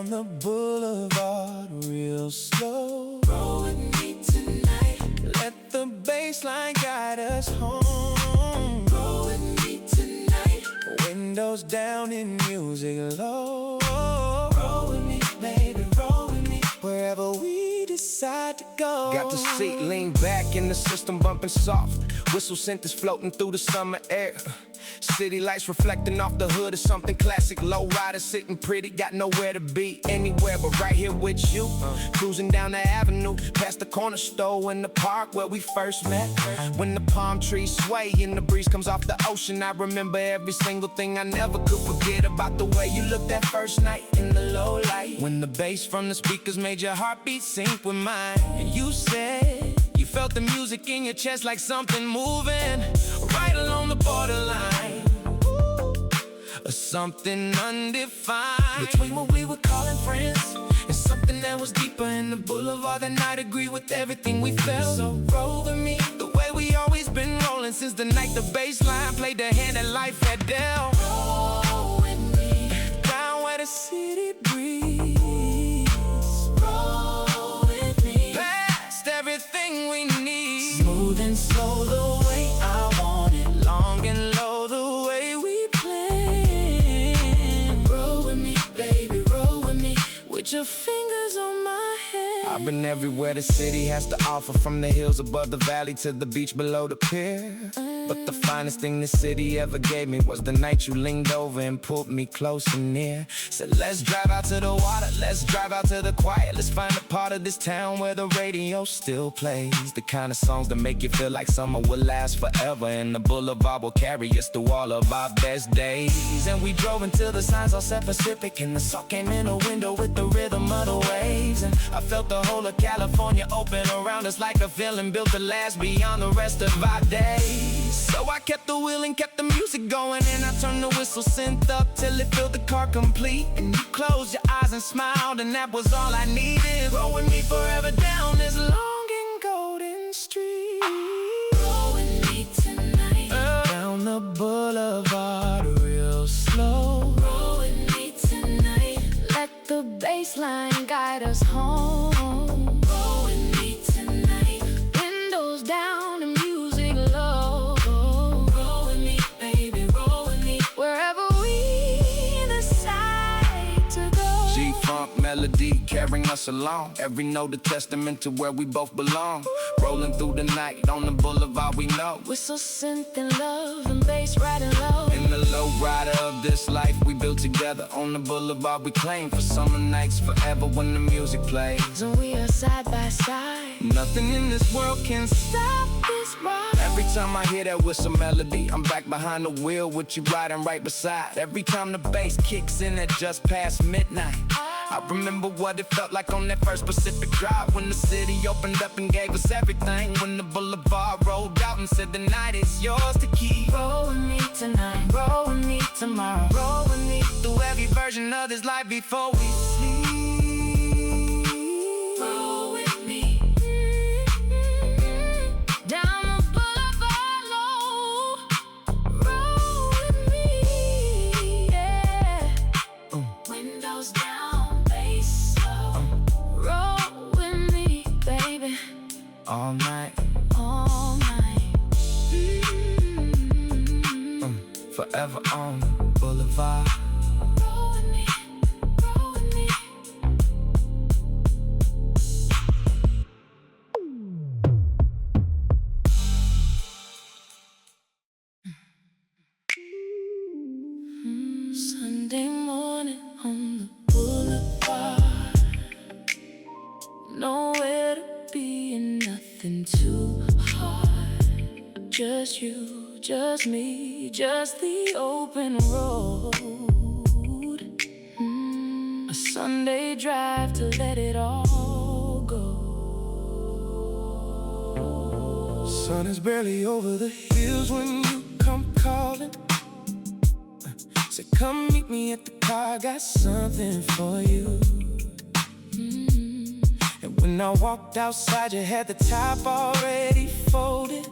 The boulevard real slow. Roll with me tonight. Let the bassline guide us home. Roll with me tonight. Windows down and music low. Roll with me, baby, roll with me. Wherever we decide to go. Got the seat lean back and the system bumping soft. Whistle synths floating through the summer air. City lights reflecting off the hood of something classic. Lowrider sitting pretty, got nowhere to be anywhere but right here with you. Cruising down the avenue, past the corner store in the park where we first met. When the palm trees sway and the breeze comes off the ocean, I remember every single thing. I never could forget about the way you looked that first night in the low light. When the bass from the speakers made your heartbeat sync with mine, and you said you felt the music in your chest like something moving right along the borderline. Or something undefined between what we were calling friends and something that was deeper in the boulevard that night. Agree with everything we felt. So roll with me the way we always been rolling since the night the bass line played the hand that life had dealt. Roll with me down where the city breathes. Roll with me past everything we need. Smooth and slow the way I want it. Long and low the way we play. Roll with me, baby, roll with me. With your fingers on my head. I've been everywhere the city has to offer, from the hills above the valley to the beach below the pier. But the finest thing the city ever gave me was the night you leaned over and pulled me close and near. Said let's drive out to the water, let's drive out to the quiet. Let's find a part of this town where the radio still plays the kind of songs that make you feel like summer will last forever. And the boulevard will carry us through all of our best days. And we drove until the signs all said Pacific, and the sun came in the window with the rhythm of the waves. And I felt the whole of California open around us like a feeling built to last beyond the rest of our days. So I kept the wheel and kept the music going, and I turned the whistle synth up till it filled the car complete. And you closed your eyes and smiled, and that was all I needed. Roll with me forever down this long and golden street. Roll with me tonight down the boulevard real slow. Roll with me tonight. Let the bassline guide us home. Roll with me tonight. Windows down and music low. Roll with me, baby, roll with me. Wherever we decide to go. G-funk melody carrying us along. Every note a testament to where we both belong. Rolling through the night on the boulevard we know. Whistle, synth, and love, and bass riding low. In the low rider of this life we built together. On the boulevard we claim for summer nights forever when the music plays. And we are side by side. Nothing in this world can stop this ride. Every time I hear that whistle melody, I'm back behind the wheel with you riding right beside. Every time the bass kicks in at just past midnight, I remember what it felt like on that first Pacific Drive, when the city opened up and gave us everything. When the boulevard rolled out and said the night is yours to keep. Roll with me tonight, roll with me tomorrow. Roll with me through every version of this life before we sleep. Roll with me down the boulevard low. Roll with me, yeah. Windows down, bass slow. Roll with me, baby. All night, all night. Forever on Boulevard. Roll with me, roll with me. Sunday morning on the boulevard. Nowhere to be and nothing too hard. Just you, just me, just the open road. A Sunday drive to let it all go. Sun is barely over the hills when you come calling. Said come meet me at the car, got something for you. And when I walked outside, you had the top already folded.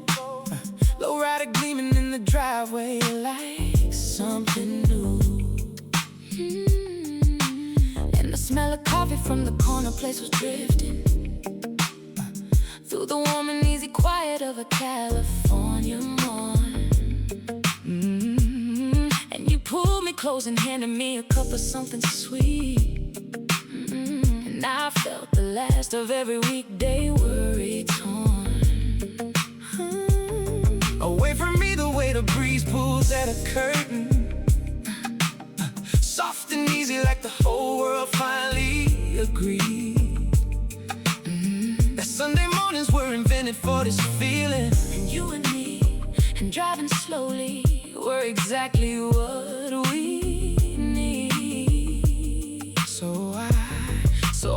Lowrider gleaming in the driveway like something new. And the smell of coffee from the corner place was drifting through the warm and easy quiet of a California morning. And you pulled me close and handed me a cup of something sweet. And I felt the last of every weekday worry torn. Away from me the way the breeze pulls at a curtain, soft and easy like the whole world finally agreed. That Sunday mornings were invented for this feeling. And you and me, and driving slowly, were exactly what we need. So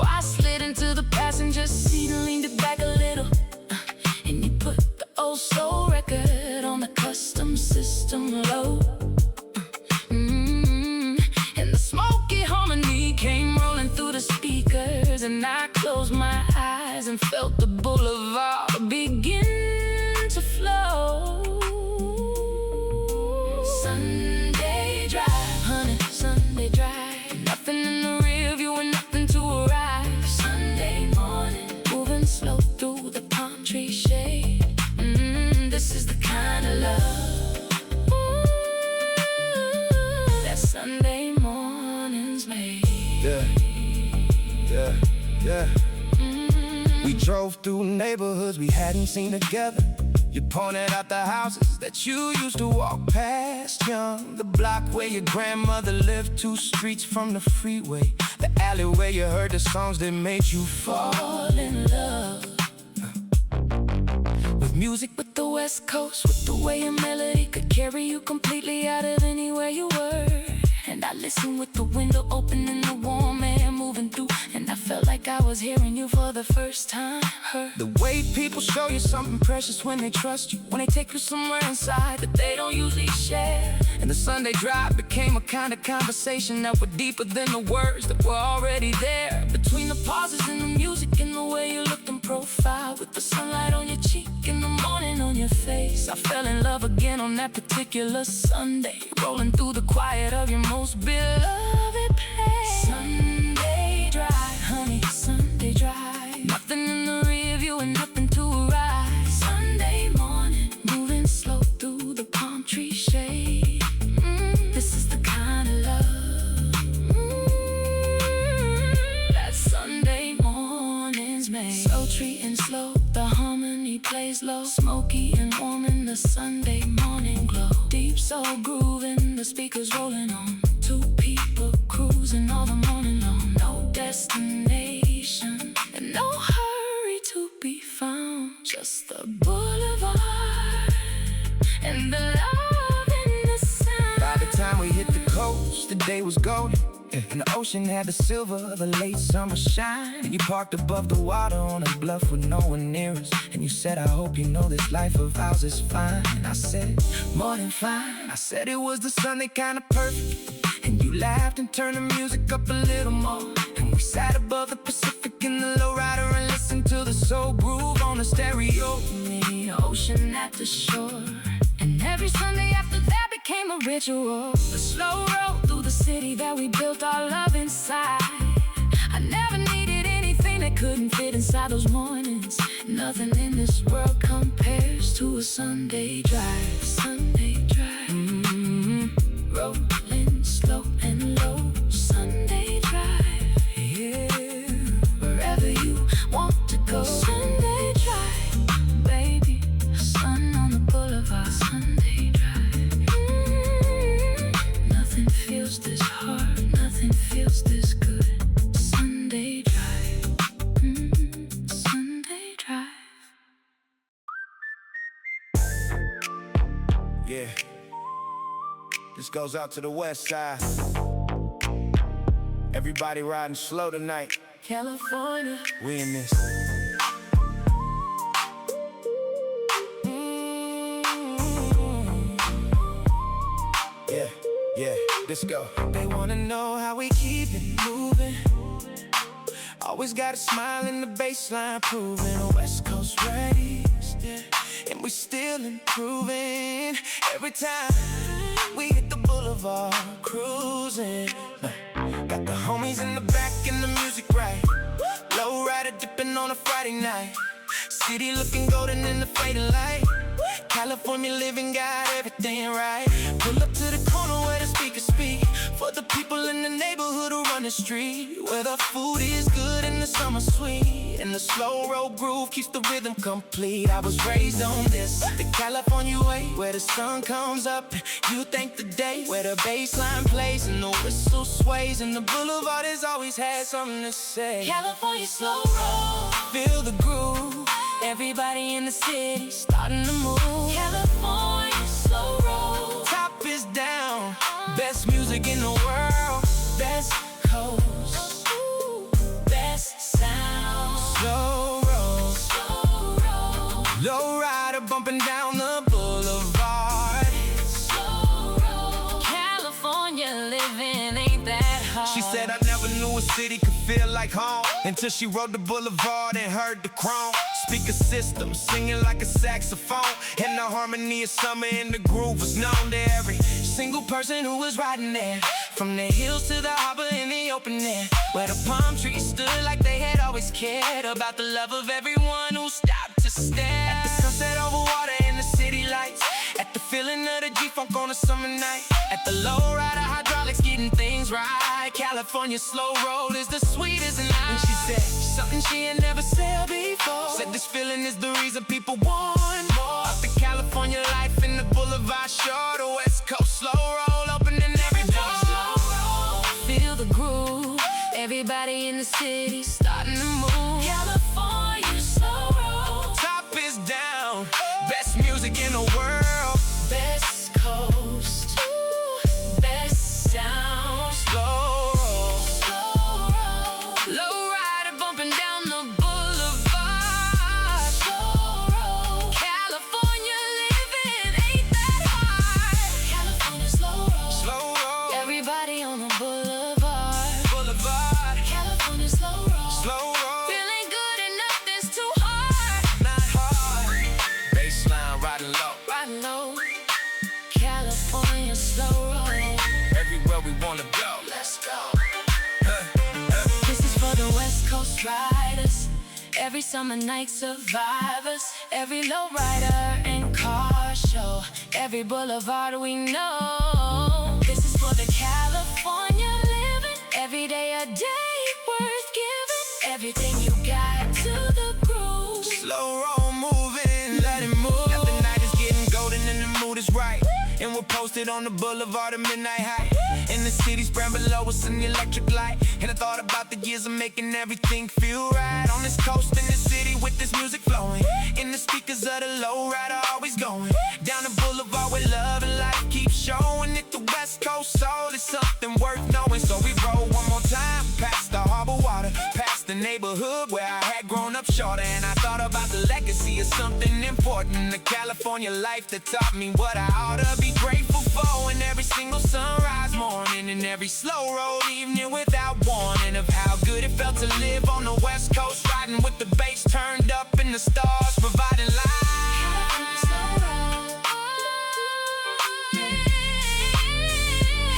I slid into the passenger seat and leaned it back a little. And you put the old soul record on the custom system low. And the smoky harmony came rolling through the speakers. And I closed my eyes and felt the Boulevard begin to flow. Sunday drive, honey, Sunday drive. Nothing in the rear view and nothing to arrive. Sunday morning, moving slow through the palm tree shade. This is the kind of love that Sunday mornings made. Yeah. We drove through neighborhoods we hadn't seen together. You pointed out the houses that you used to walk past young. The block where your grandmother lived, 2 streets from the freeway. The alley where you heard the songs that made you fall in love. With music, with the West Coast, with the way a melody could carry you completely out of anywhere you were. And I listened with the window open and the warm air moving through. And I felt like I was hearing you for the first time. The way people show you something precious when they trust you, when they take you somewhere inside that they don't usually share. And the Sunday drive became a kind of conversation that were deeper than the words that were already there. Between the pauses in the music and the way you looked in profile, with the sunlight on your cheek and the morning on your face, I fell in love again on that particular Sunday, rolling through the quiet of your most beloved place. Sunday drive, honey, Sunday drive. Nothing in the rear view and nothing to arrive. Sunday morning, moving slow through the palm tree shade. This is the kind of love that Sunday mornings make. Sultry and slow, the harmony plays low. Smoky and warm in the Sunday morning glow. Deep soul grooving, the speakers rolling on. 2 people cruising all the morning long. No destination and no hurry to be found. Just the Boulevard and the love in the sound. By the time we hit the coast, the day was golden, and the ocean had the silver of a late summer shine. And you parked above the water on a bluff with no one near us. And you said, I hope you know this life of ours is fine. And I said, more than fine. I said it was the Sunday kind of perfect. And you laughed and turned the music up a little more. And we sat above the Pacific in the lowrider and listened to the soul groove on the stereo. The ocean at the shore. And every Sunday after that became a ritual. A slow road through the city that we built our love inside. I never needed anything that couldn't fit inside those mornings. Nothing in this world compares to a Sunday drive. Sunday drive. Rolling slow and low. Sunday drive. Yeah. Wherever you want to go. Sunday drive, baby. Sun on the Boulevard. Sunday drive. Nothing feels this hard. Nothing feels this good. Sunday drive. Sunday drive. Yeah. This goes out to the west side. Everybody riding slow tonight. California. We in this. Yeah. Let's go. They wanna know how we keep it moving. Always got a smile in the baseline, proving West Coast raised, yeah. And we still improving. Every time we hit the Boulevard, cruising. Got the homies in the back and the music right. Lowrider dipping on a Friday night. City looking golden in the fading light. California living got everything right. Pull up to the corner where the speakers speak. For the people in the neighborhood who run the street. Where the food is good and the summer sweet. And the slow road groove keeps the rhythm complete. I was raised on this, the California way. Where the sun comes up, you thank the day. Where the bass line plays and the whistle sways. And the Boulevard has always had something to say. California slow roll, Feel the groove. everybody in the city starting to move. California slow roll, Top is down, best music in the world. best coast, best sound. Slow roll, Slow roll, Lowrider bumping down the Boulevard. slow roll. California living ain't that hard. She said I never knew a city could feel like home until she rode the Boulevard and heard the chrome speaker system singing like a saxophone. And the harmony of summer in the groove was known to every Single person who was riding there, from the hills to the harbor in the open air, where the palm trees stood like they had always cared about the love of everyone who stopped to stare. At the sunset over water and the city lights, at the feeling of the G-Funk on a summer night, at the Lowrider hydraulics getting things right. California slow roll is the sweetest night. And she said something she had never said before. Said this feeling is the reason people want more of the California life in the Boulevard shore. The West Coast slow roll opening every door. Feel the groove, everybody in the city starting to move. California slow roll, Top is down, best music in the world. best coast, best sound. Slow roll, Slow roll, Lowrider bumping down the Boulevard. slow roll. California living ain't that hard. California slow roll, Slow roll, everybody on the Boulevard. Boulevard. California slow roll, Slow roll, feeling good and nothing's too hard. not hard. baseline riding low. Riding low, California slow roll. Everywhere we wanna go. Let's go. This is for the West Coast riders, every summer night survivors, every lowrider and car show, every boulevard we know. This is for the California living, every day a day worth giving, everything you got to the groove. Slow roll moving, let it move. Now the night is getting golden and the mood is right. And we're posted on the Boulevard at midnight height. And the city's brand below us in the electric light. And I thought about the years of making everything feel right. On this coast in the city with this music flowing. In the speakers of the Lowrider always going. Down the Boulevard where love and life keep showing. It the West Coast soul is something worth knowing. So we roll one more time past the harbor water, past the neighborhood where I had grown up shorter. And I thought about the legacy of something important, the California life that taught me what I ought to be grateful for. And every single sunrise morning and every slow road evening without warning of how good it felt to live on the West Coast, riding with the bass turned up and the stars providing light. California slow roll,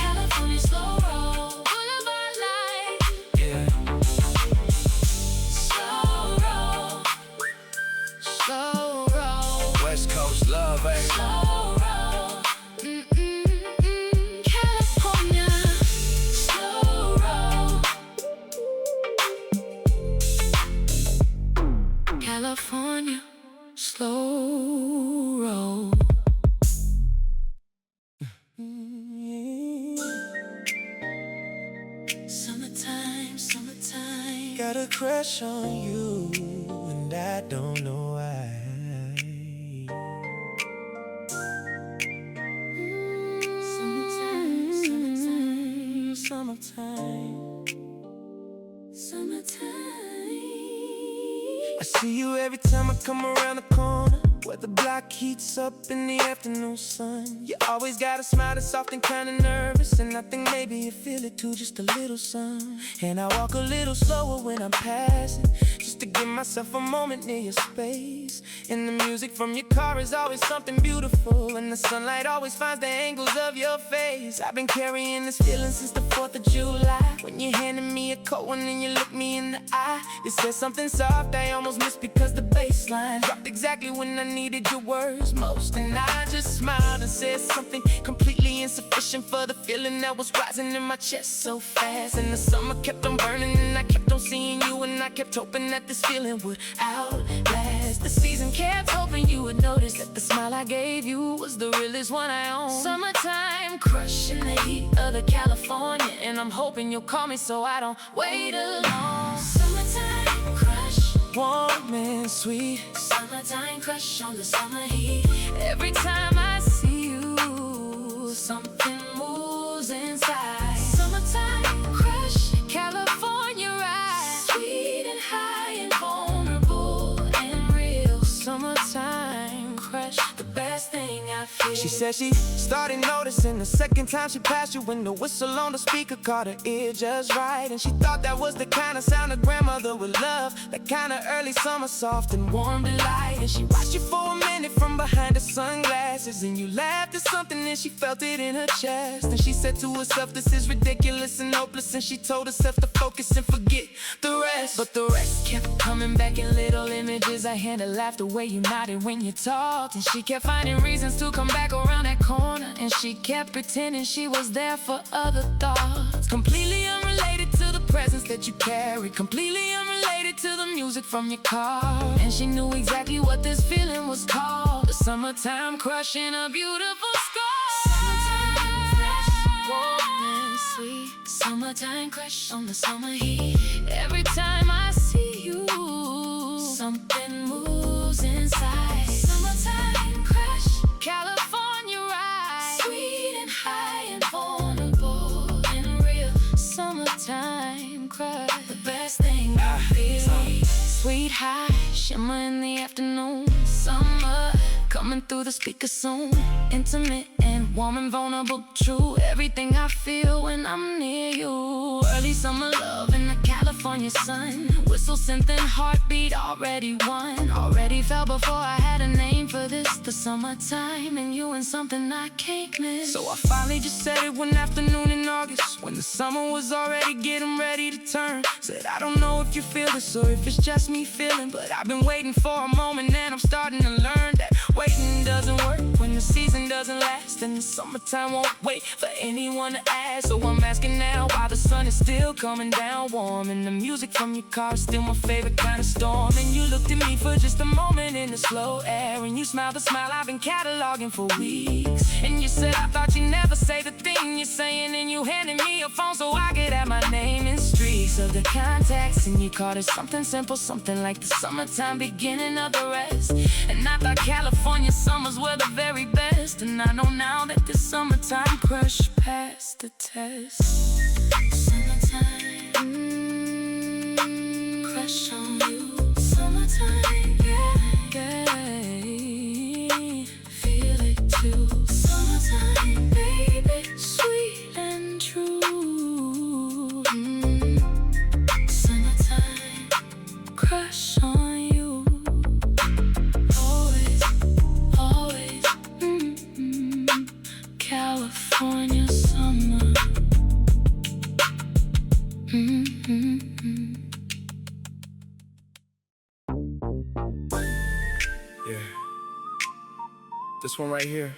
California slow roll, Boulevard light. Yeah. Slow roll, slow roll, West Coast love, eh? slow roll. California, slow roll. California, slow roll. Summertime, summertime. Got a crush on you, and I don't know why. Summertime, summertime. Summertime. Summertime. I see you every time I come around the corner. where the block heats up in the afternoon sun. You always got a smile that's soft and kinda nervous, and I think maybe you feel it too, just a little son. And I walk a little slower when I'm passing, just to give myself a moment near your space. And the music from your car is always something beautiful, and the sunlight always finds the angles of your face. I've been carrying this feeling since the 4th of July, when you handed me a cold one and you looked me in the eye. You said something soft I almost missed because the bass line dropped exactly when I needed your words most. And I just smiled and said something completely insufficient for the feeling that was rising in my chest so fast. And the summer kept on burning and I kept on seeing you, and I kept hoping that this feeling would outlast. The season kept hoping you would notice that the smile I gave you was the realest one I own. Summertime crush in the heat of the California, and I'm hoping you'll call me so I don't wait alone. Summertime crush, warm and sweet. Summertime crush on the summer heat. Every time I see you, something moves inside. Summertime crush, California ride, sweet and high and vulnerable and real. Summertime crush, the best thing I feel. She said she started noticing the second time she passed you, when the whistle on the speaker caught her ear just right. And she thought that was the kind of sound a grandmother would love, that kind of early summer soft and warm delight. And she watched you for a minute from behind her sunglasses, and you laughed at something and she felt it in her chest. And she said to herself, this is ridiculous and hopeless, and she told herself to focus and forget the rest. But the rest kept coming back in little images. I had to laugh the way you nodded when you talked, and she kept finding reasons to come back around that corner, and she kept pretending she was there for other thoughts, completely unrelated to the presence that you carry, completely unrelated to the music from your car. And she knew exactly what this feeling was called, the summertime crush in a beautiful scar. Summertime crush, warm and sweet. Summertime crush on the summer heat. Every time I see you, something moves inside. Summertime crush, California ride, sweet and high and vulnerable and real. Summertime crush, the best thing I feel. Sweet high, shimmer in the afternoon. Summer coming through the speaker soon. Intimate and warm and vulnerable, true. Everything I feel when I'm near you. Early summer love in the California sun. Whistle, synth and heartbeat already won. Already felt before I had a name for this. The summertime and you and something I can't miss. So I finally just said it one afternoon in August, when the summer was already getting ready to turn. Said I don't know if you feel this or if it's just me feeling, but I've been waiting for a moment and I'm starting to learn that waiting doesn't work when the season doesn't last, and the summertime won't wait for anyone to ask. So I'm asking now why the sun is still coming down warm, and the music from your car is still my favorite kind of storm. And you looked at me for just a moment in the slow air, and you smiled the smile I've been cataloging for weeks. And you said I thought you'd never say the thing you're saying, and you handed me your phone so I could add my name in streaks of the contacts. And you called it something simple, something like the summertime beginning of the rest. And I thought California summers were the very best, and I know now that this summertime crush passed the test. Summertime, crush on you. Summertime, yeah, feel it too. Summertime, baby, sweet and true. Summertime, crush on you. Always, always, California summer. Yeah. This one right here.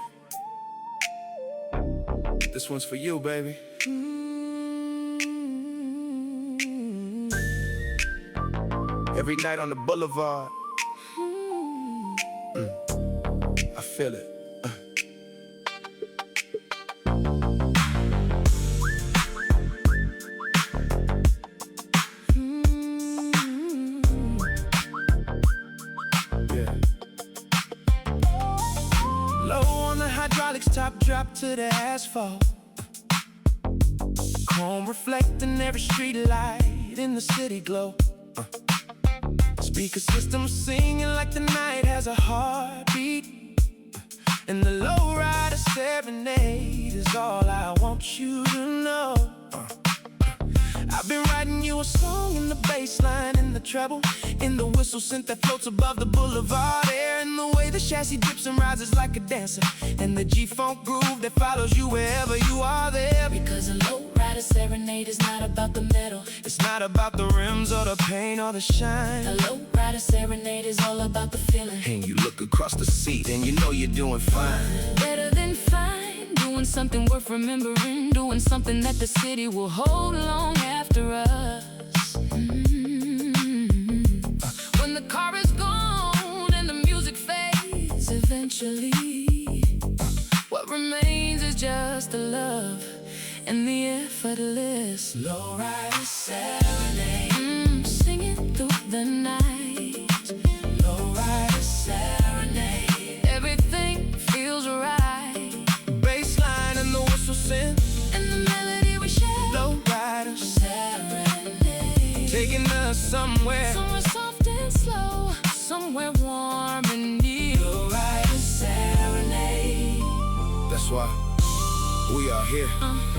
This one's for you, baby. Every night on the Boulevard. I feel it. Top drop to the asphalt, chrome reflecting every street light in the city glow. Speaker system singing like the night has a heartbeat. And the Lowrider Serenade is all I want you to know. I've been writing you a song in the bass line, in the treble, in the whistle synth that floats above the boulevard air, and the way the chassis dips and rises like a dancer, and the G-funk groove that follows you wherever you are there. Because a Lowrider Serenade is not about the metal, it's not about the rims or the paint or the shine. a Lowrider Serenade is all about the feeling. And you look across the seat and you know you're doing fine. Better than fine, doing something worth remembering, doing something that the city will hold long after us. When the car is gone and the music fades eventually, what remains is just the love and the effortless Lowrider Serenade. Singing through the night, Lowrider Serenade. Everything feels right. Bassline and the whistle synth, And the melody we share, Lowrider Serenade. taking us somewhere. Somewhere soft and slow, somewhere warm and near. Lowrider Serenade. That's why we are here.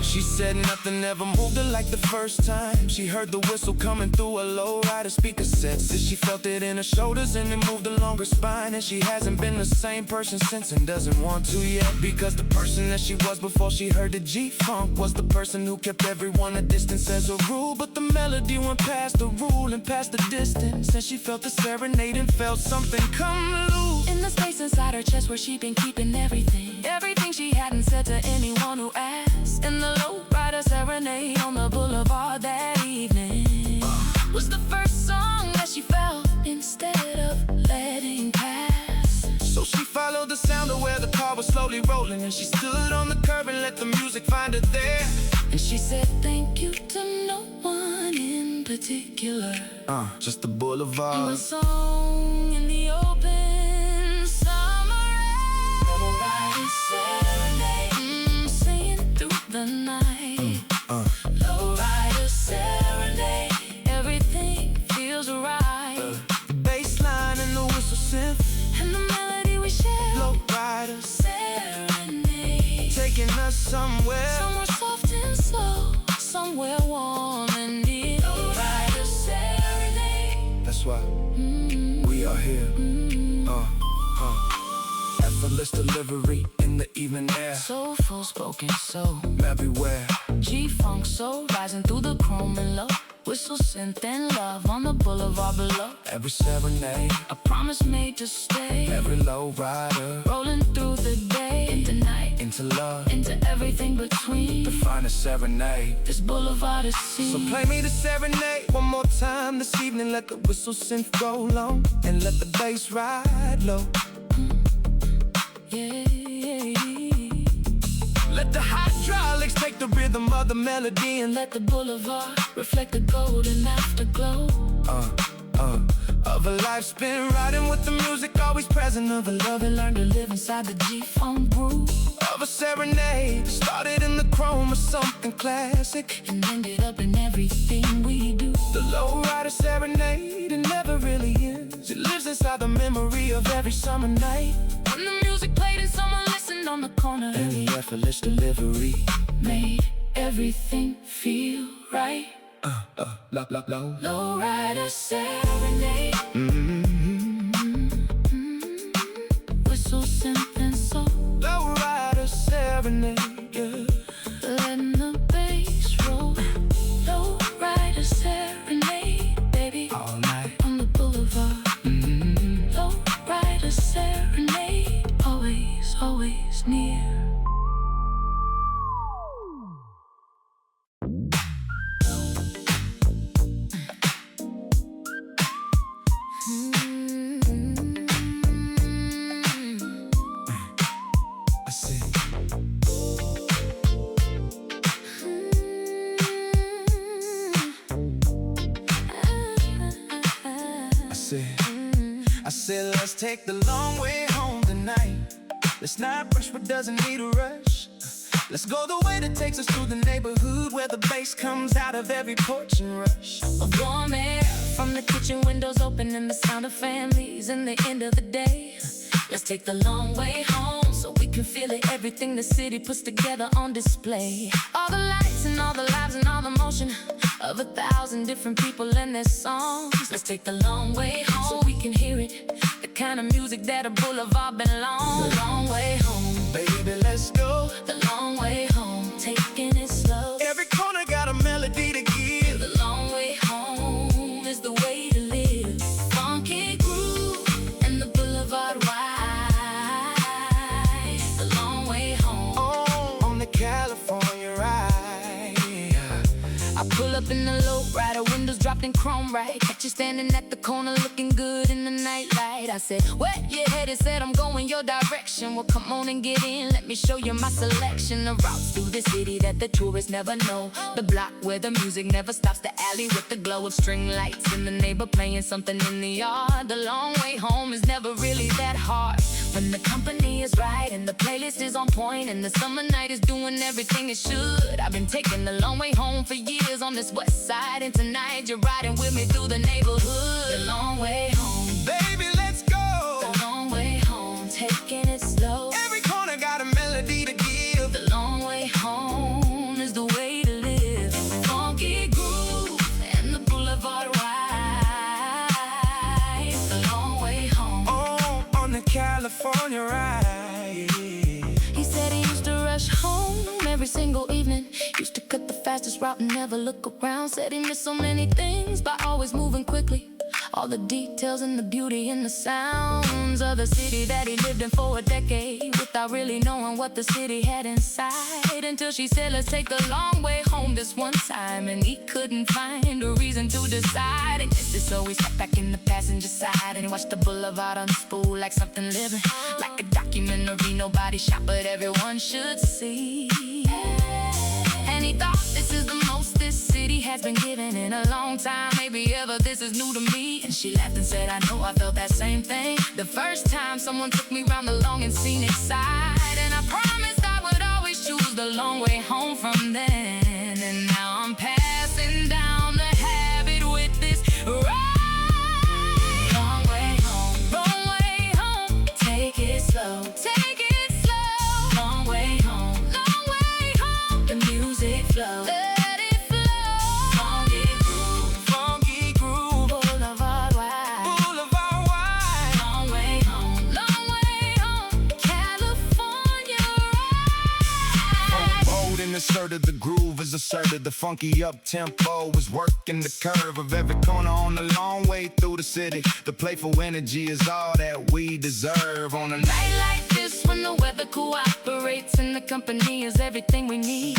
She said nothing ever moved her like the first time she heard the whistle coming through a Lowrider speaker set. Said she felt it in her shoulders and it moved along her spine, and she hasn't been the same person since and doesn't want to yet. Because the person that she was before she heard the G-funk was the person who kept everyone a distance as a rule. But the melody went past the rule and past the distance, and she felt the serenade and felt something come loose. In the space inside her chest where she'd been keeping everything she hadn't said to anyone who asked. In the Lowrider Serenade on the Boulevard that evening was the first song that she felt instead of letting pass. So she followed the sound of where the car was slowly rolling, and she stood on the curb and let the music find her there. And she said thank you to no one in particular. Just the And Boulevard. the song in the open summer air. Lowrider Serenade. Singing through the night. Lowrider Serenade. Everything feels right. The bassline and the whistle synth, And the melody we share. Lowrider Serenade. taking us somewhere. Somewhere soft and slow, somewhere warm and near. Lowrider Serenade. That's why we are here. Effortless delivery in the evening air. Soulful spoken soul. Everywhere. G-funk soul rising through the chrome and low. Whistle synth and love on the boulevard below. Every serenade, A promise made to stay. every Lowrider Rolling through the day, into night, into love, into everything between. the finest serenade. This boulevard is So seen. play me the serenade one more time this evening. Let the whistle synth go long and let the bass ride low. Yeah. Let the hydraulics take the rhythm of the melody and Let the boulevard reflect the golden afterglow. of a life spent riding with the music always present, of a love Love and learn to live inside the G-funk groove. of a serenade. Started in the chrome of something classic, And ended up in everything we do. the Lowrider Serenade. It never really ends. It lives inside the memory of every summer night. When the music played and someone listened on the corner, And the effortless delivery. made everything feel right. Low. Lowrider Serenade. Whistle, synth, and soul. Lowrider Serenade, yeah. Letting the bass roll. Lowrider Serenade, baby. All night. On the boulevard. Lowrider Serenade. Always, always near. I see. I said, let's take the long way home tonight. Let's not rush what doesn't need a rush. Let's go the way that takes us through the neighborhood, where the bass comes out of every porch and rush. Of warm air from the kitchen windows open and the sound of families and the end of the day. Let's take the long way home so we can feel it. Everything the city puts together on display. All the lights and all the lives and all the motion of 1,000 different people and their songs. Let's take the long way home so we can hear it. The kind of music that a boulevard belongs. The long way home, Baby, let's go. the long way home, taking it slow. Every corner got a melody to give. The long way home is the way to live. Funky groove and the boulevard wide. The long way home. On the California ride. I pull up in the Lowrider, windows dropped in chrome right. Catch you standing at the corner looking good in the nightlight. I said, where you headed? Said I'm going your direction. Well, come on and get in, let me show you my selection of routes through the city that the tourists never know. The block where the music never stops, the alley with the glow of string lights, and the neighbor playing something in the yard. The long way home is never really that hard when the company is right and the playlist is on point and the summer night is doing everything it should. I've been taking the long way home for years on this west side, and tonight you're riding with me through the neighborhood. The long way home, Baby, let's go. the long way home, taking it slow. Every corner got a melody to give. The long way home is the way to live. Funky groove and the boulevard wide. The long way home. On the California ride. He said he used to rush home every single evening. Used to cut the fastest route and never look around. Said he missed so many things by always moving quickly. All the details and the beauty and the sounds of the city that he lived in for a decade, without really knowing what the city had inside. Until she said, let's take the long way home this one time, and he couldn't find a reason to decide. And yes, so he sat back in the passenger side and he watched the boulevard unspool like something living, like a documentary nobody shot but everyone should see. And he thought, this is the most this city has been given in a long time, maybe ever. This is new to me. And she laughed and said, I know, I felt that same thing the first time someone took me round the long and scenic side. And I promised I would always choose the long way home from then. And now I'm passing down the habit with this ride. Long way home, take it slow, take it slow. Long way home, the music flow. Let it flow. Funky groove, Boulevard wide. boulevard wide. Long way home, California ride. Bold and assertive, the groove is assertive. The funky up tempo is working the curve of every corner on the long way through the city. The playful energy is all that we deserve on a Night like this when the weather cooperates and the company is everything we need.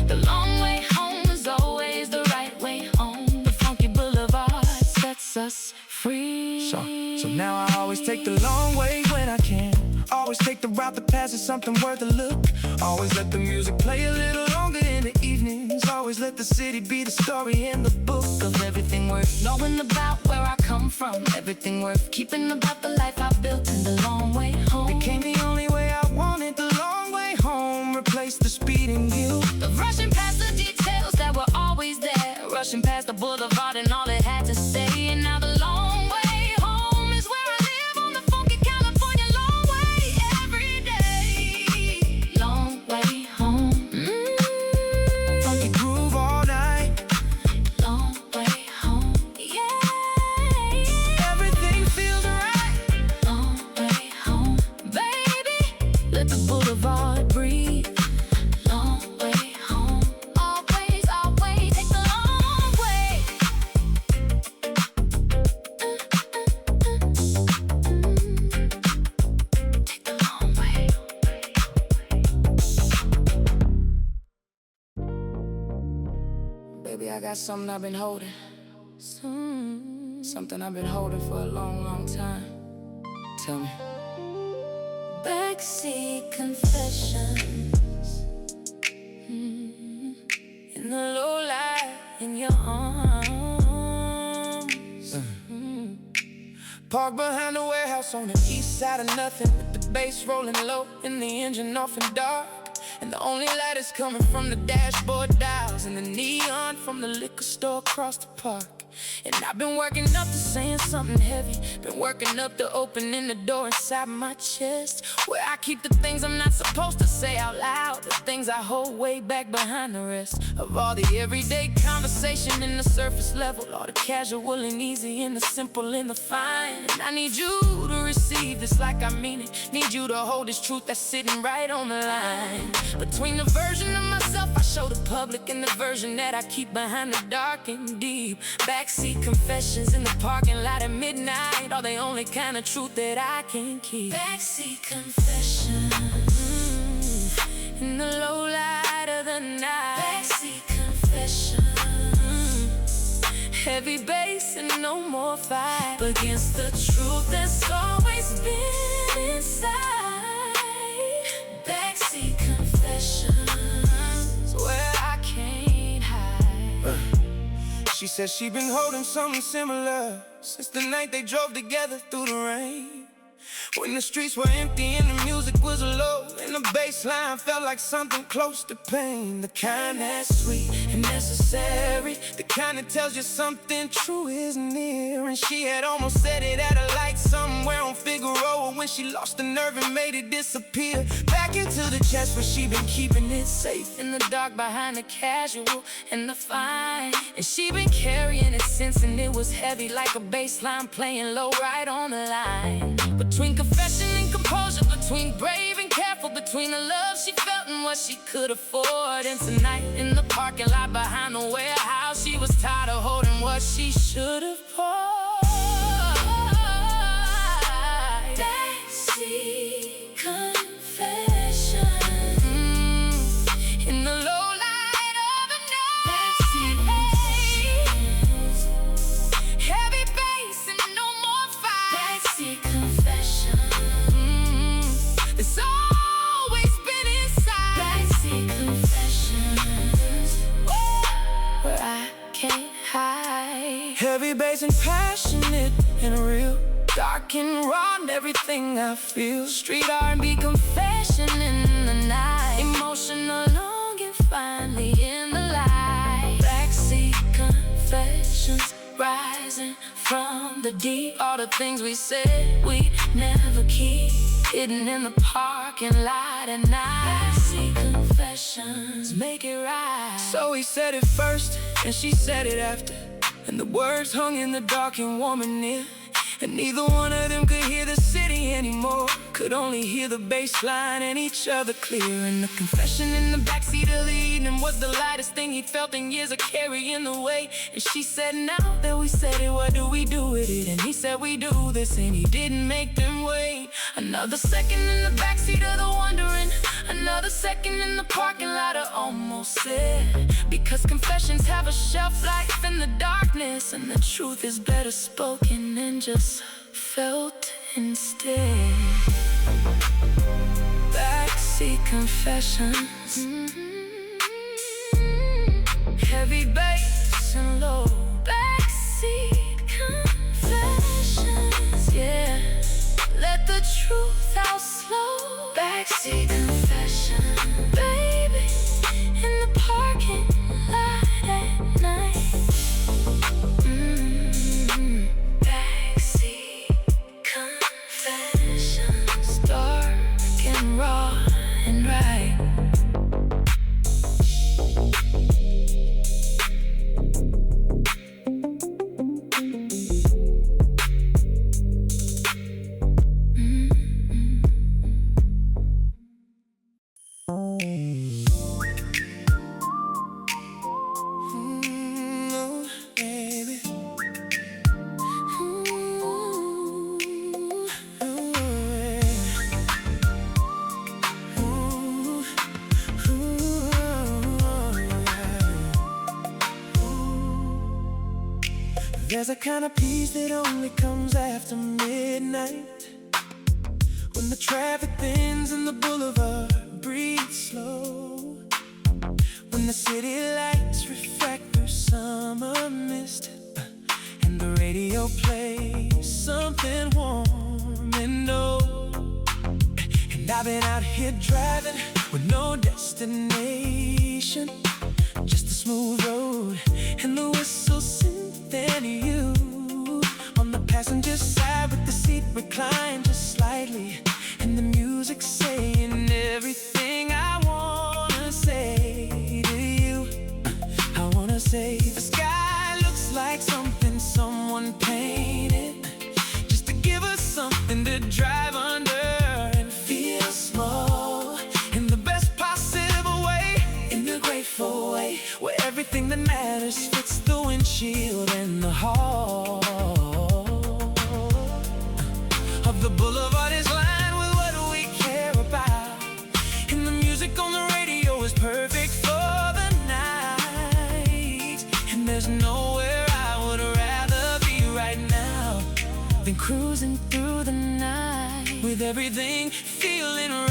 The long way home is always the right way home. The funky boulevard sets us free. So now I always take the long way when I can. Always take the route that passes something worth a look. Always let the music play a little longer in the evenings. Always let the city be the story in the book Of everything worth knowing about where I come from, everything worth keeping about the life I built in the long way home. became the only way I wanted. The long way home replaced the speeding guilt. Of rushing past the details that were always there, rushing past the boulevard and all it had to say. And now the long way home is where I live on the funky California long way every day. Long way home, Funky groove all night. long way home, yeah. Everything feels right. Long way home, baby. Let the boulevard breathe. Long way home, always, always take the long way. Take the long way. Baby, I got something I've been holding. Something I've been holding for a long, long time. Tell me. Backseat confessions, in the low light in your arms. Parked behind the warehouse on the east side of nothing, with the bass rolling low and the engine off and dark. And the only light is coming from the dashboard dials and the neon from the liquor store across the park. And I've been working up to saying something heavy. Been working up to opening the door inside my chest, where I keep the things I'm not supposed to say out loud, the things I hold way back behind the rest of all the everyday conversation in the surface level, all the casual and easy and the simple and the fine. And I need you to receive this like I mean it. Need you to hold this truth that's sitting right on the line between the version of myself I show the public and the version that I keep behind the dark and deep. Backseat confessions in the parking lot at midnight are the only kind of truth that I can keep. Backseat confessions in the low light of the night. Backseat confessions, heavy bass and no more fight against the truth that's always been inside. Backseat confessions where I can't hide. She says she been holding something similar since the night they drove together through the rain, when the streets were empty and the music was low and the bass line felt like something close to pain. The kind that's sweet and necessary, the kind that tells you something true is near. And she had almost said it at a light somewhere on Figueroa when she lost the nerve and made it disappear back into the chest where she been keeping it safe in the dark behind the casual and the fine. And she been carrying it since, and it was heavy like a bass line playing low right on the line between confession and composure, between brave and careful, between the love she felt and what she could afford. And tonight in the parking lot behind the warehouse, she was tired of holding what she should have poured. Backseat confession in the low light of the night. Backseat confessions, heavy bass and no more fight. Backseat it's always been inside. Backseat confessions where I can't hide. Heavy bass and passionate and real, dark and raw in everything I feel. Street R&B confession in the night, emotional longing finally in the light. Backseat confessions rising from the deep, all the things we said we'd never keep, hidden in the parking lot at night. Backseat confessions make it right. So he said it first and she said it after, and the words hung in the dark and warm and near, and neither one of them could hear the city anymore, could only hear the bass line and each other clear. And the confession in the backseat of the evening was the lightest thing he'd felt in years of carrying the weight. And she said, now that we said it, what do we do with it? And he said, we do this, and he didn't make them wait. Another second in the backseat of the wondering, another second in the parking lot of almost said, because confessions have a shelf life in the darkness, and the truth is better spoken than just felt instead. Backseat confessions, heavy bass and low. Backseat confessions, yeah. Let the truth out slow. Backseat confession, baby, in the parking lot at night. Backseat confessions, dark and raw and right. There's a kind of peace that only comes after midnight, when the traffic thins and the boulevard breathes slow, when the city lights reflect through summer mist, and the radio plays something warm and old. And I've been out here driving with no destination, just a smooth road and the whistle synth and you on the passenger side with the seat reclined just slightly, and the music saying everything I wanna say to you. I wanna say the sky looks like something someone painted, just to give us something to drive under and feel small in the best possible way, in the grateful way, where everything that matters fits the windshield and the hall of the Boulevard is lined with what we care about, and the music on the radio is perfect for the night. And there's nowhere I would rather be right now than cruising through the night with everything feeling right.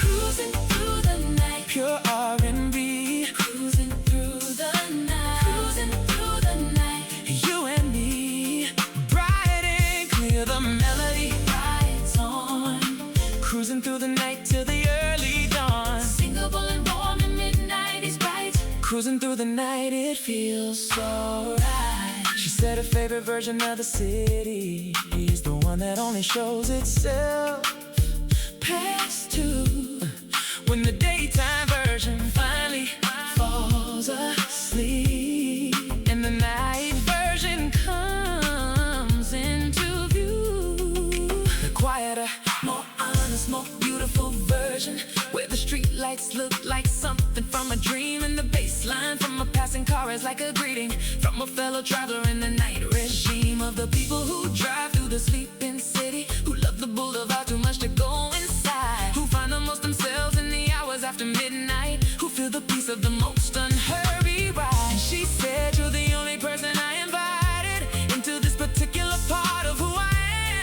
Cruising through the night, pure R&B. Cruising through the night, cruising through the night, you and me, bright and clear, the melody rides on. Cruising through the night till the early dawn, singable and warm and midnight is bright. Cruising through the night, it feels so right. She said her favorite version of the city is the one that only shows itself past 2, when the daytime version finally falls asleep and the night version comes into view. The quieter, more honest, more beautiful version, where the street lights look like something from a dream, and the bass line from a passing car is like a greeting from a fellow traveler in the night regime of the people who drive through the sleeping city, who love the Boulevard too much to go inside, who find the most themselves in the hours after midnight, who feel the peace of the most unhurried ride. And she said, you're the only person I invited into this particular part of who I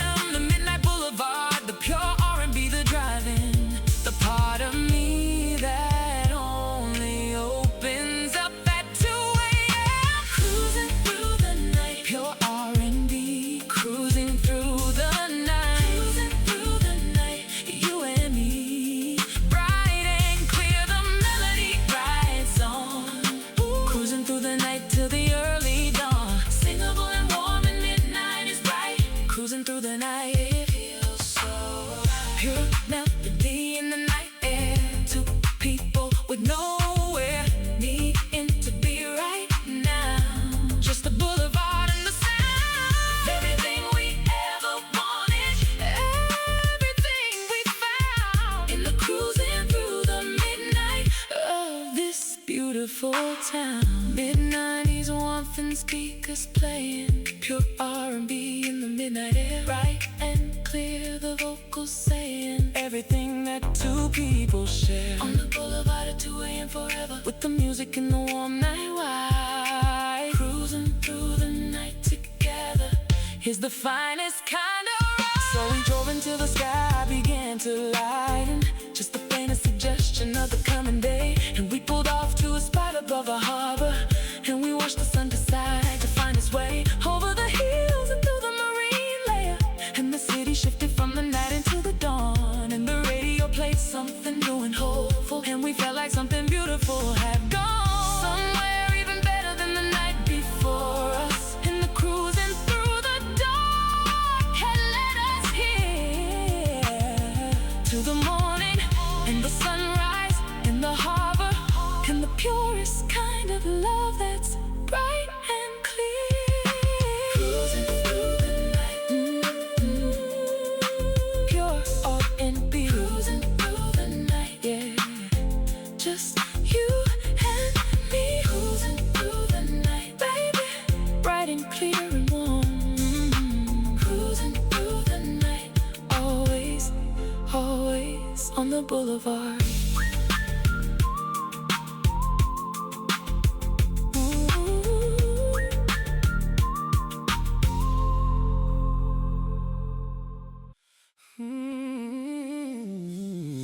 am, the Midnight Boulevard, the pure R&B, the driving, the part of me that only opens up at 2 a.m. Cruising through the night, pure R&B. Cruising through the night, cruising through the night, you and me, bright and clear, the melody rides on. Cruising through the night till the early dawn, singable and warm and midnight is bright. Cruising through the night, it feels so right. Pure melody in the night air, 2 people with nowhere needing to be right now, just the Boulevard and the sound, everything we ever wanted, everything we found in the cruising through the midnight of this beautiful town. Mid-90s warmth and speakers playing pure R&B in the midnight air, bright and clear, the vocals saying everything that 2 people share on the Boulevard at 2 a.m. forever, with the music in the warm night wide. Cruising through the night together is the finest kind of ride. So we drove until the sky began to lighten, just the faintest suggestion of the coming day, and we pulled off to a spot above the harbor, and we watched the sun decide to find its way over the hills and through the marine layer, and the city shifted from the night into the dawn, and the radio played something new and hopeful, and we felt like something beautiful had gone somewhere even better than the night before us, and the cruising through the dark had led us here to the morning and the sunrise in the harbor, and the purest kind of love that's bright and clear. Cruising through the night, pure R&B. Cruising through the night, yeah, just you and me. Cruising through the night, baby, bright and clear and warm. Cruising through the night, always, always on the Boulevard.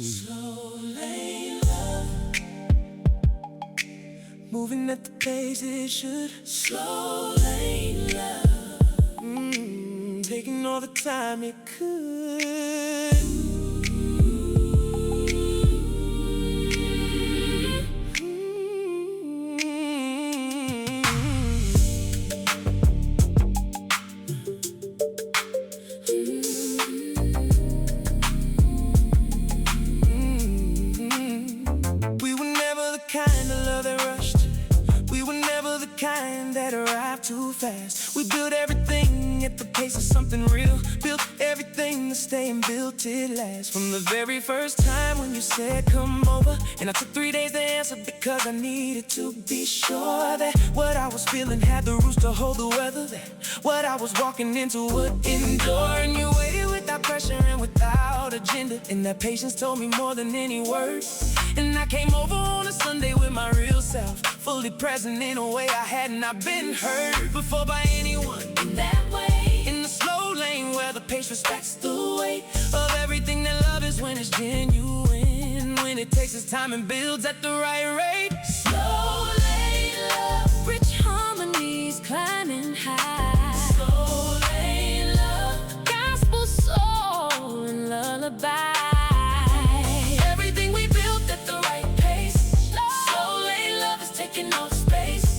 Slow lane love, moving at the pace it should. Slow lane love, taking all the time it could. too fast. We built everything at the pace of something real. Built everything to stay and built it last. From the very first time when you said come over, and I took 3 days to answer because I needed to be sure that what I was feeling had the roots to hold the weather. That what I was walking into would endure. And you waited without pressure and without agenda, and that patience told me more than any word. And I came over on a Sunday with my real self, fully present in a way I had not been heard before by anyone. In that way, in the slow lane where the pace respects the weight of everything that love is, when it's genuine, when it takes its time and builds at the right rate. slow lane love, rich harmonies climbing high. Slow lane love, Gospel soul and lullaby. everything we built at the right pace. Slow lane love is taking up space.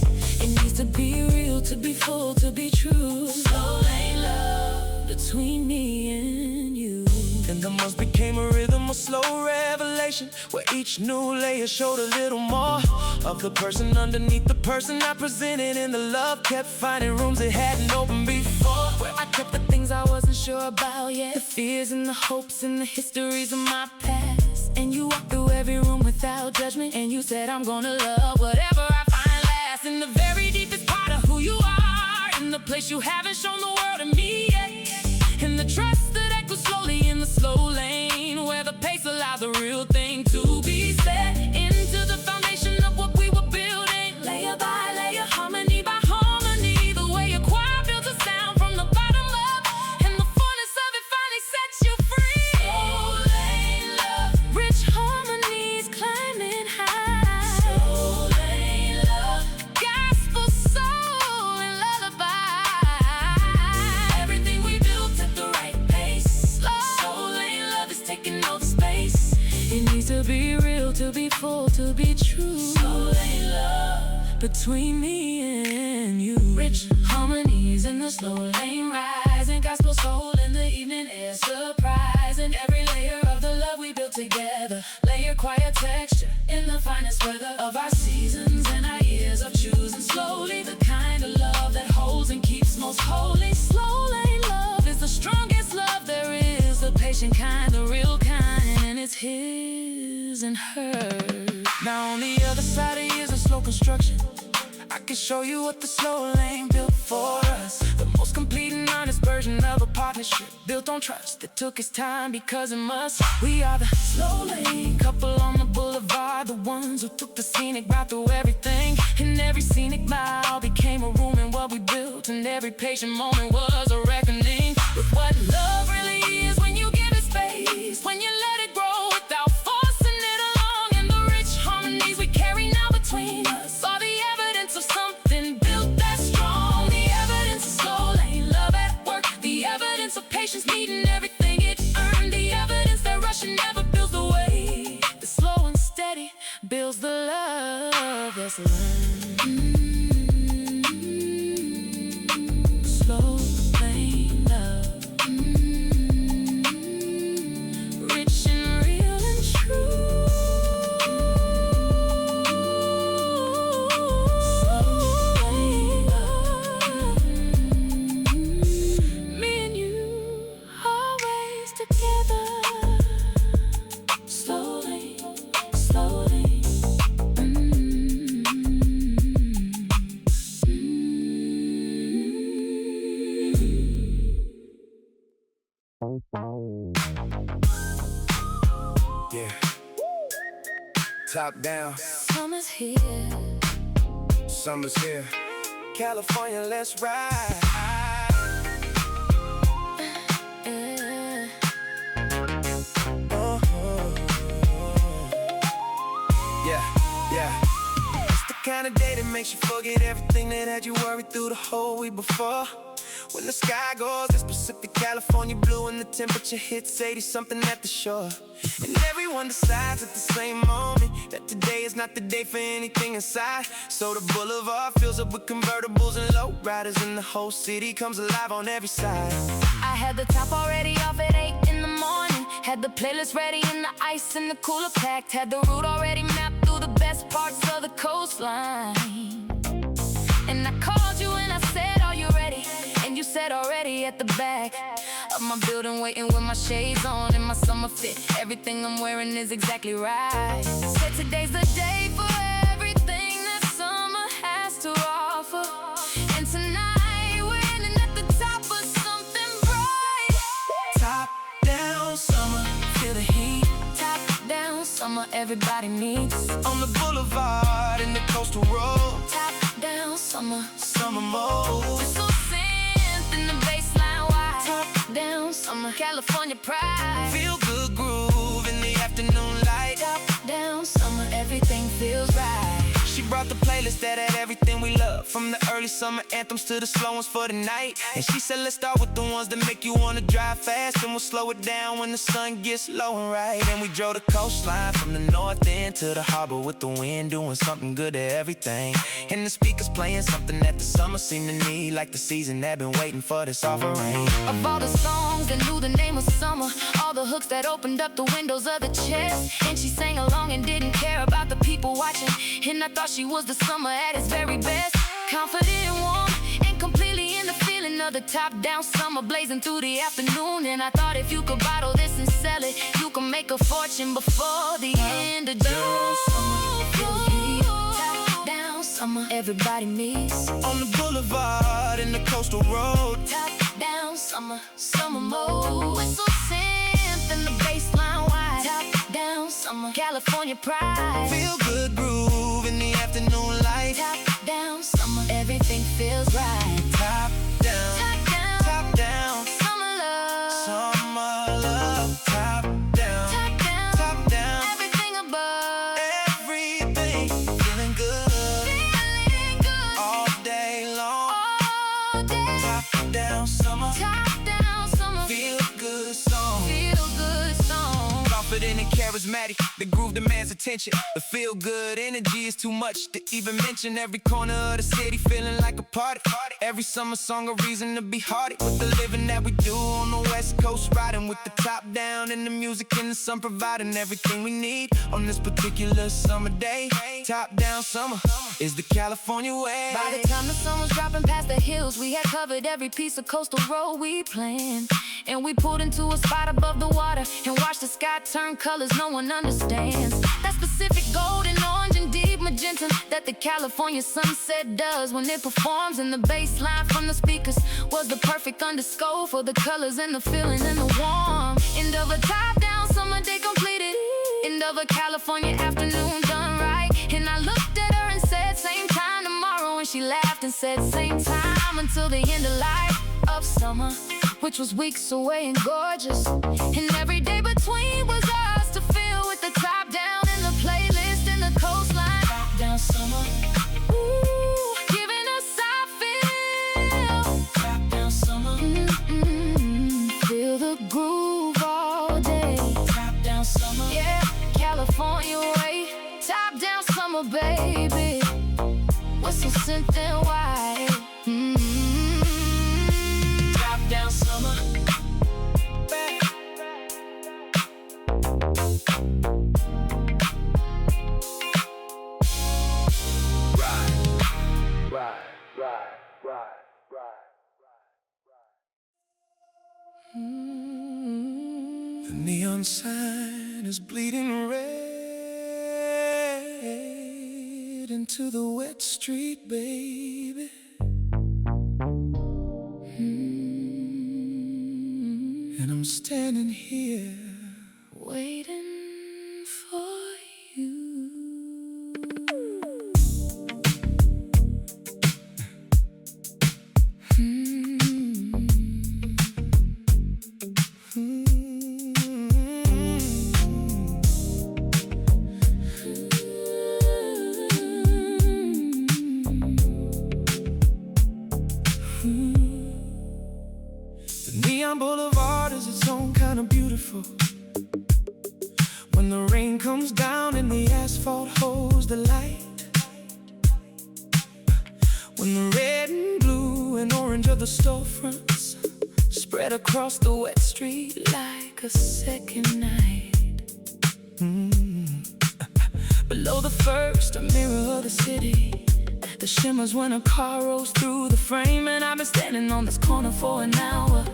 It needs to be real, to be full, to be true. Slow lane love between me and you. And the months became a rhythm, a slow revelation, where each new layer showed a little more of the person underneath the person I presented. And the love kept finding rooms it hadn't opened before, Where I kept the things I wasn't sure about yet, the fears and the hopes and the histories of my past. And you walked through every room without judgment, and you said I'm gonna love whatever I find last. In the very deepest part of who you are, in the place you haven't shown the world to me yet. In the trust that echoes slowly in the slow lane, where the pace allowed the real thing to be set into the foundation of what we were building. Layer by layer, harmony by harmony, the way a choir builds a sound from the bottom up, and the fullness of it finally sets you free. Slow lane love, rich harmonies climbing high. slow lane love, Gospel soul and lullaby. everything we built at the right pace. Slow lane love is taking over space. It needs to be real, to be full, to be true. Slow lane love, Between me and you, rich harmonies in the slow lane rising, gospel soul in the evening air, surprising every layer of the love we built together. Layer quiet texture in the finest weather of our seasons and our years of choosing slowly the kind of love that holds and keeps most holy. Slow lane love is the strongest love there is, the patient kind, the real kind, and it's his and hers. now on the other side of years of slow construction, I can show you what the slow lane built for us. The most complete and honest version of a partnership built on trust that took its time because it must. We are the slow lane couple on the boulevard, the ones who took the scenic route through everything. And every scenic mile became a room in what we built, and every patient moment was a reckoning with what love really is when you give it space, when you let it grow without forcing it along. And the rich harmonies we carry now between us are the evidence of something built that's strong. The evidence of slow lane love at work, the evidence of patience needing everything it earned, the evidence that rushing never builds the way, the slow and steady builds the love that's learned. Slow lane love, rich and real and true. Slow lane love, me and you always together. Slow lane, slow lane. Yeah. Top down, Summer's here. summer's here. California, let's ride. Yeah. Yeah. It's the kind of day that makes you forget everything that had you worried through the whole week before. When the sky goes, it's Pacific California blue, and the temperature hits 80-something at the shore. And everyone decides at the same moment that today is not the day for anything inside. So the Boulevard fills up with convertibles and lowriders, and the whole city comes alive on every side. I had the top already off at 8 in the morning, had the playlist ready and the ice in the cooler packed, had the route already mapped through the best parts of the coastline. And I called you and I said at the back of my building, waiting with my shades on in my summer fit. Everything I'm wearing is exactly right. Said today's the day for everything that summer has to offer. And tonight we're ending at the top of something bright. Top down summer, feel the heat. Top down summer, everybody needs. On the boulevard in the coastal road. Top down summer, Summer mode. whistle synth in the bassline wide. Top down summer, California pride. Feel good groove in the afternoon light. Top down summer, everything feels right. She brought the playlist that had everything we love, from the early summer anthems to the slow ones for the night. And she said let's start with the ones that make you wanna drive fast, and we'll slow it down when the sun gets low and right. And we drove the coastline from the north end to the harbor with the wind doing something good to everything. And the speakers playing something that the summer seemed to need, like the season that been waiting for this offer rain. Of all the songs that knew the name of summer, all the hooks that opened up the windows of the chest. And she sang along and didn't care about the people watching. And I thought she was the summer at its very best. Confident, warm, and completely in the feeling of the top-down summer blazing through the afternoon. And I thought if you could bottle this and sell it, you could make a fortune before the end of June. Top-down summer, everybody needs. On the boulevard in the coastal road. Top-down summer, summer mode. Whistle synth and the bassline wide. Top-down summer, California pride. Feel good groove in the afternoon light. Top down summer, everything feels right. Top down, Top down, top down, summer love. summer love. Top down, Top down, top down, everything above. everything feeling good Feeling good all day long. all day. Top down summer, Top down summer, feel good song. feel good song. Confident and charismatic, the groove demands attention. The feel good energy is too much to even mention. Every corner of the city feeling like a party. Every summer song a reason to be hearty. With the living that we do on the west coast, riding with the top down and the music and the sun providing everything we need on this particular summer day. Top down summer is the California way. By the time the sun was dropping past the hills, we had covered every piece of coastal road we planned. And we pulled into a spot above the water and watched the sky turn colors no one understands. That specific golden, orange, and deep magenta that the California sunset does when it performs. And the bass line from the speakers was the perfect underscore for the colors and the feeling and the warmth. End of a top-down summer day completed. End of a California afternoon done right. And I looked at her and said, same time tomorrow. And she laughed and said, same time until the end of life of summer, which was weeks away and gorgeous. And every day between was ours to feel with the top down and the playlist and the coastline. Top down summer, ooh, giving us our feel. Top down summer, feel the groove all day. Top down summer, yeah, California way. Top down summer, baby. Whistle synth and white. Top down summer. The neon sign is bleeding red into the wet street, baby. And I'm standing here Waiting for you. Neon Boulevard is its own kind of beautiful. When the rain comes down and the asphalt holds the light. When the red and blue and orange of the storefronts spread across the wet street like a second night. Below the first, a mirror of the city. the shimmers when a car rolls through the frame. And I've been standing on this corner for an hour,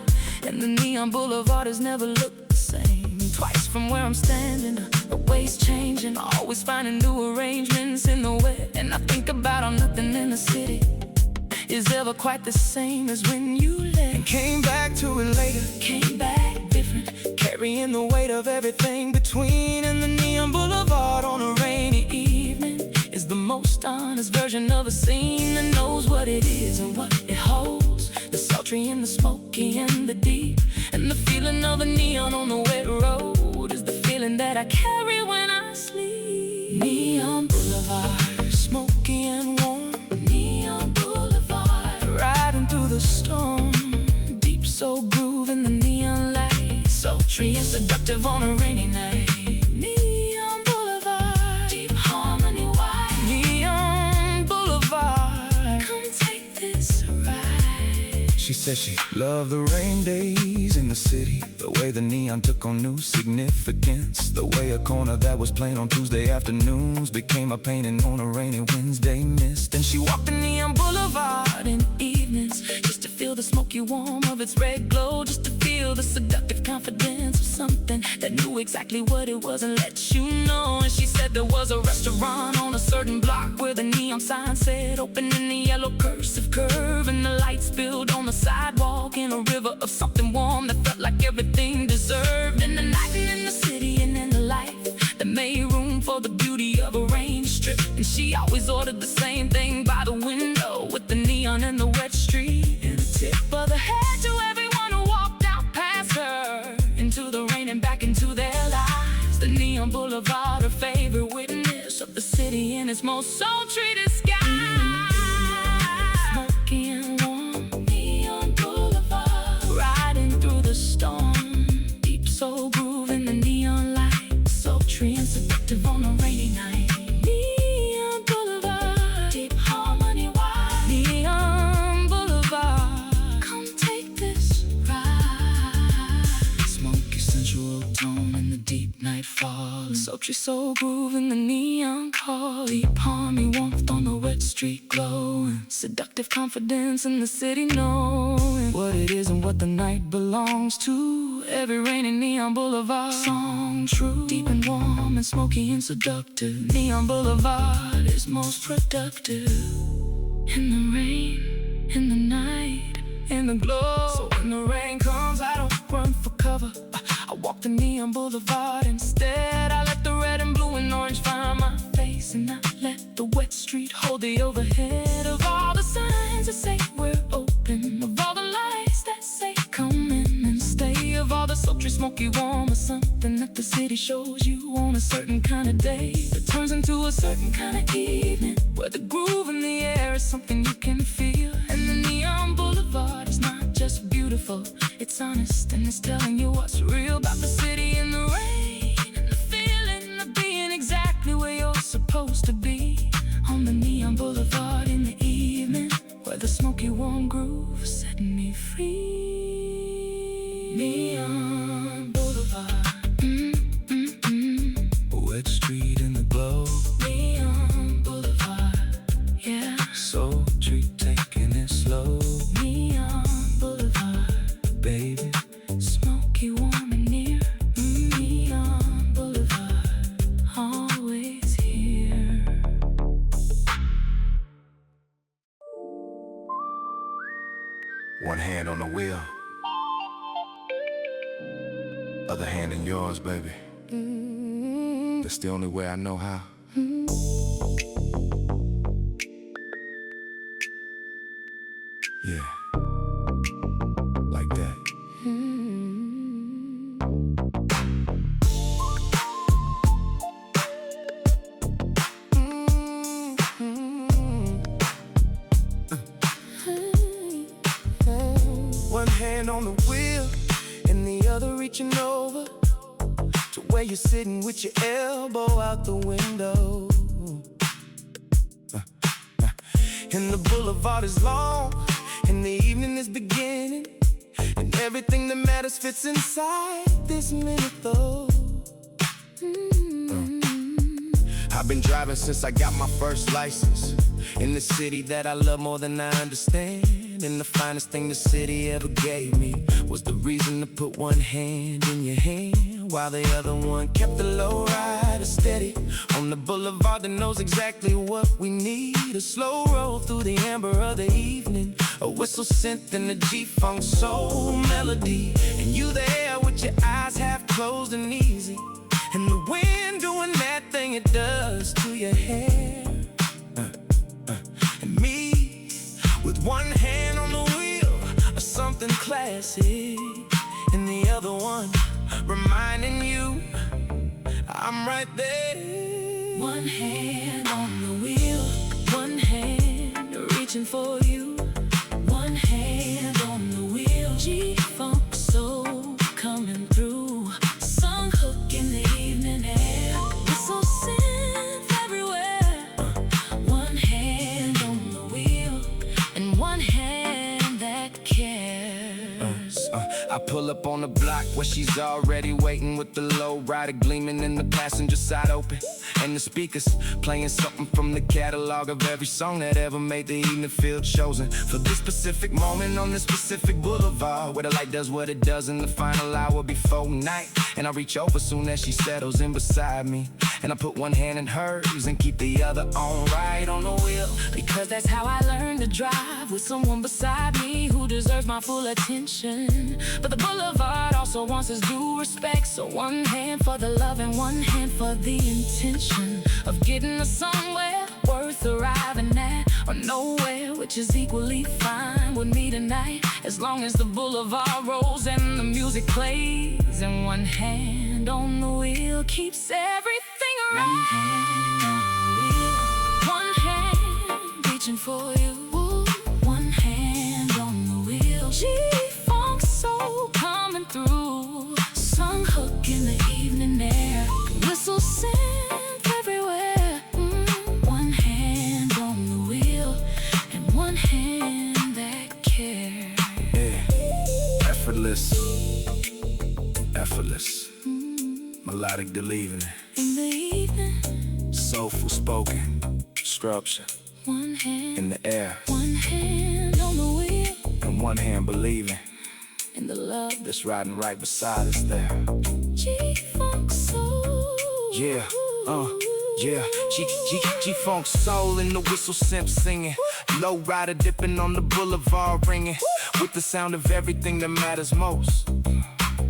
and the neon boulevard has never looked the same. Twice from where I'm standing, the way's changing, always finding new arrangements in the wet. And I think about how nothing in the city is ever quite the same as when you left. And came back to it later, Came back different, carrying the weight of everything between. And the neon boulevard on a rainy evening is the most honest version of a scene that knows what it is and what it holds. The sultry and the smoky and the deep, and the feeling of a neon on the wet road is the feeling that I carry when I sleep. Neon Boulevard, smoky and warm, Neon Boulevard, riding through the storm. deep soul groove in the neon light, sultry and seductive on a rainy night. Neon Boulevard, deep harmony wide. Neon Boulevard. Come take this ride. She said she loved the rain days in the city, the way the neon took on new significance, the way a corner that was plain on Tuesday afternoons became a painting on a rainy Wednesday mist. And she walked the neon boulevard In evenings, just to feel the smoky warmth of its red glow, just to feel the seductive confidence of something that knew exactly what it was and let you know. And she said there was a restaurant on a certain block where the neon sign said open in the yellow cursive curve, and the lights spilled on the sidewalk in a river of something warm that felt like everything deserved. And the night and in the city and in the life that made room for the beauty of a rain strip. And she always ordered the same thing by the window, with the neon and the wet street and a tip of the head to everyone who walked out past her, into the rain and back into their lives. The neon boulevard, her favorite witness of the city in its most sultry disguise. Smoky and warm, Neon Boulevard, riding through the storm. Deep soul groove in the neon light, sultry and seductive on a rainy night. Neon Boulevard, deep harmony wide. Neon Boulevard, come take this ride. smoky sensual tone In the deep night fall, sultry soul groove in the neon call. Deep harmony warmth on the wet street glow, and seductive confidence in the city knowing what it is and what the night belongs to. Every rainy neon boulevard song true, deep and warm and smoky and seductive. Neon Boulevard is most productive in the rain, in the night, in the glow. So when the rain comes, I don't run for cover. I walk the neon boulevard instead. I let the red and blue and orange find my face, and I let the wet street hold the overhead of all the signs that say we're open, of all the lights that say come in and stay, of all the sultry smoky warm or something that the city shows you on a certain kind of day that turns into a certain kind of evening, where the groove in the air is something you can feel. And the neon boulevard is not just beautiful, it's honest, and it's telling you what's real about the city in the rain, and the feeling of being exactly where you're supposed to be. On the neon boulevard in the evening, where the smoky warm groove set me free. Neon Boulevard, wet street in the glow, Neon Boulevard, yeah. sultry taking it slow, Neon Boulevard, baby. smoky warm and near. Neon Boulevard, always here. One hand on the wheel, other hand in yours, baby. That's the only way I know how. Yeah, like that. One hand on the wheel and the other reaching over to where you're sitting with your elbow out the window. And the boulevard is long and the evening is beginning, and everything that matters fits inside this minute though. I've been driving since I got my first license, In the city that I love more than I understand. And the finest thing the city ever gave me was the reason to put one hand in your hand, while the other one kept the lowrider steady on the boulevard that knows exactly what we need. A slow roll through the amber of the evening, a whistle synth and a G-funk soul melody, and you there with your eyes half closed and easy, and the wind doing that thing it does to your hair. And me with one hand on the wheel of something classic, and the other one reminding you I'm right there. One hand on the wheel, one hand reaching for you. One hand on the wheel, G-funk soul coming through. Sun hook in the evening air, whistle synth everywhere. One hand on the wheel, and one hand that cares. I pull up on the block where she's already waiting, with the lowrider gleaming and the passenger side open, and the speakers playing something from the catalog of every song that ever made the evening feel chosen. For this specific moment on this specific boulevard, where the light does what it does in the final hour before night. And I reach over soon as she settles in beside me, and I put one hand in hers and keep the other on right on the wheel. Because that's how I learned to drive, with someone beside me who deserves my full attention. But the boulevard also wants his due respect, so one hand for the love and one hand for the intention of getting us somewhere worth arriving at, or nowhere, which is equally fine with me tonight, as long as the boulevard rolls and the music plays, and one hand on the wheel keeps everything right. One hand reaching for you, one hand on the wheel, G-funk soul coming through. Sun hook in the evening air, whistle synth everywhere. One hand on the wheel, and one hand that cares. Yeah, effortless, effortless, melodic delivery, In the evening, soulful spoken, structure one hand in the air, on the wheel, and one hand believing and the love that's riding right beside us there. G-funk soul. Yeah, yeah, G-funk soul in the whistle synth singing, lowrider dipping on the boulevard ringing, with the sound of everything that matters most.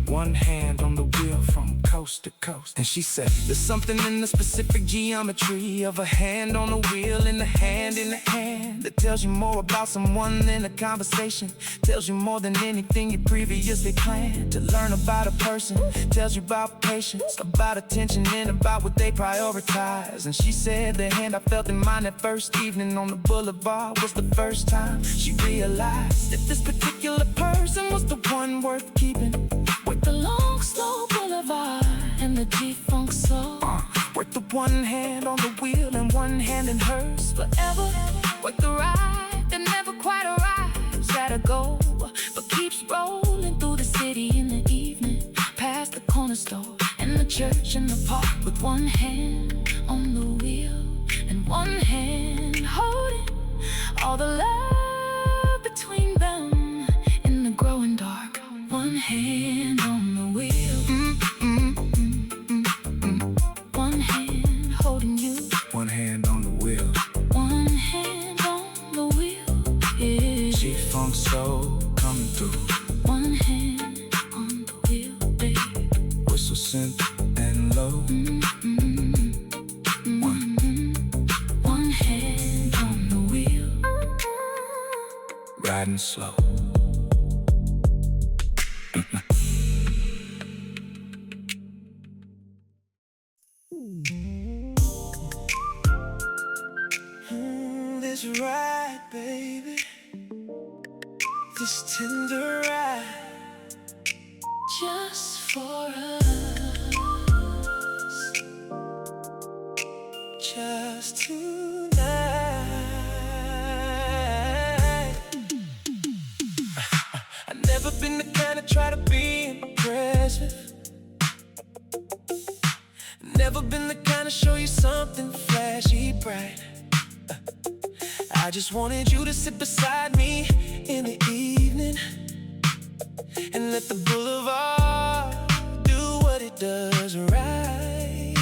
One hand on the wheel from coast to coast. And she said, there's something in the specific geometry of a hand on the wheel and a hand in the hand that tells you more about someone than a conversation, tells you more than anything you previously planned to learn about a person, tells you about patience, about attention, and about what they prioritize. And she said the hand I felt in mine that first evening on the boulevard was the first time she realized that this particular person was the one worth keeping. With the long, slow boulevard and the G-funk soul, Worth the one hand on the wheel and one hand in hers. forever with the ride that never quite arrives at a goal, but keeps rolling through the city in the evening, past the corner store and the church in the park, with one hand on the wheel and one hand holding all the love between them in the growing dark. One hand on the wheel, one hand holding you, One hand on the wheel, one hand on the wheel, yeah. G-funk soul coming through, One hand on the wheel, baby. whistle synth and low. One hand on the wheel, Riding slow. This ride, baby, this tender ride, just for us, just tonight. I've never been the kind to try to be impressive, never been the kind to show you something flashy bright. I just wanted you to sit beside me in the evening and let the boulevard do what it does right.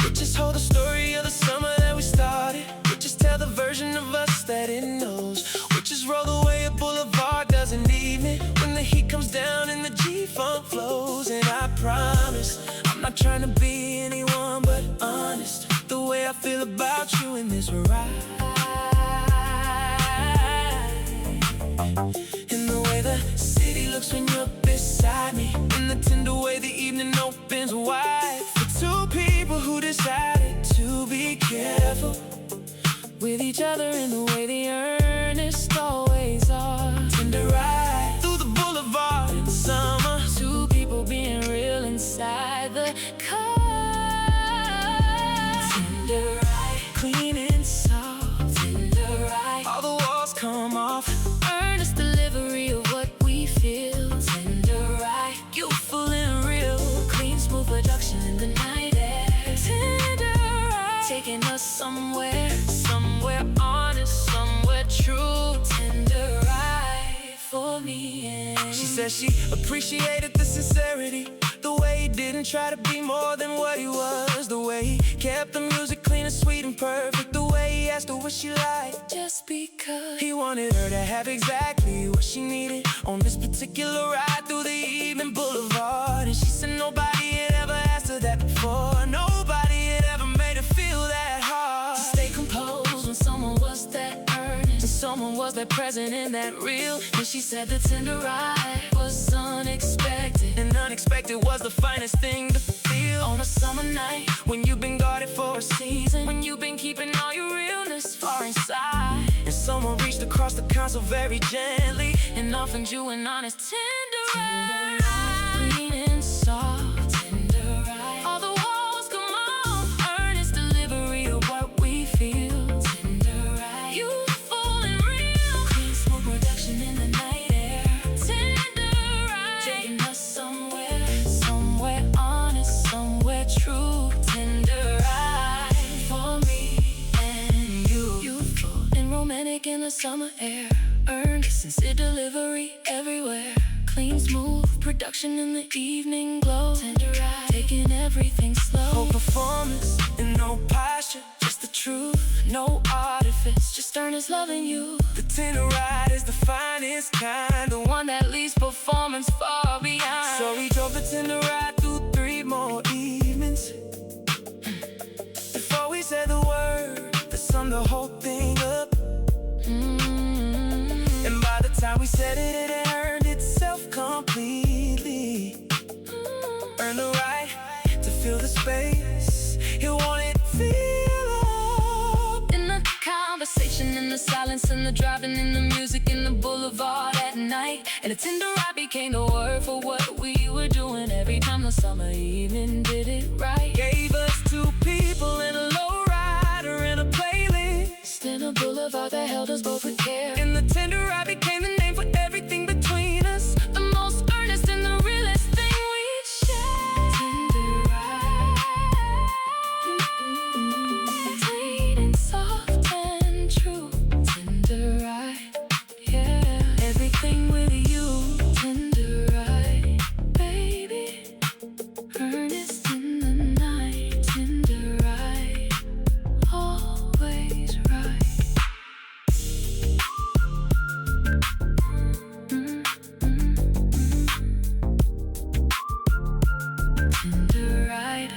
We'll just hold the story of the summer that we started. We'll just tell the version of us that it knows. We'll just roll the way a boulevard does an evening when the heat comes down and the G-funk flows. And I promise I'm not trying to be anyone but honest. The way I feel about you in this ride, in the way the city looks when you're beside me, in the tender way the evening opens wide for two people who decided to be careful with each other, in the way the earnest always are. Tender ride through the boulevard in the summer, two people being real inside the car. Tender ride, clean and soft. Tender ride, all the walls come off. Earnest delivery of what we feel. Tender ride, youthful and real. Clean, smooth production in the night air. Tender ride, taking us somewhere, somewhere honest, somewhere true. Tender ride for me and she said she appreciated the sincerity, the way he didn't try to be more than what he was, the way he kept the music clean and sweet and perfect, the way he asked her what she liked, just because he wanted her to have exactly what she needed on this particular ride through the evening boulevard. And she said nobody had ever asked her that before. Nobody had ever made her feel that hard. To stay composed when someone was that earnest, and someone was that present and that real. And she said the tender ride was unexpected, and unexpected was the finest thing to feel on a summer night when you've been guarded for a season, when you've been keeping all your realness far inside, and someone reached across the console very gently and offered you an honest tender ride. Clean and soft, tender ride, all the walls come off. Earnest delivery of what we feel. Tender ride, youthful and real. Clean, smooth production in the night air. Tender ride, taking us somewhere, somewhere honest, somewhere true. Tender ride for me and you. Youthful and romantic in the summer air. Earnest, sincere delivery everywhere. Clean, smooth production in the evening glow. Tender ride, taking everything slow. Whole performance and no posture, just the truth, no artifice, just earnest loving you. The tender ride is the finest kind, the one that leaves performance far behind. So we drove the tender ride through 3 more evenings before we said the word that summed the whole thing up. And by the time we said it, it had earned itself completely. Earned the right to fill the space. It wanted to fill up. In the conversation, in the silence, in the driving, in the music, in the boulevard at night. And the tender ride became the word for what we were doing every time the summer evening did it right. Gave us 2 people in a lowrider and a playlist, and a boulevard that held us both with care. And the tender ride became the name for everything between us, the most earnest and the realest thing we'd share. Tender ride, clean and soft and true. Tender ride, yeah, everything with you. Tender ride, baby, earnest in the night. Tender ride, always right. Tender ride.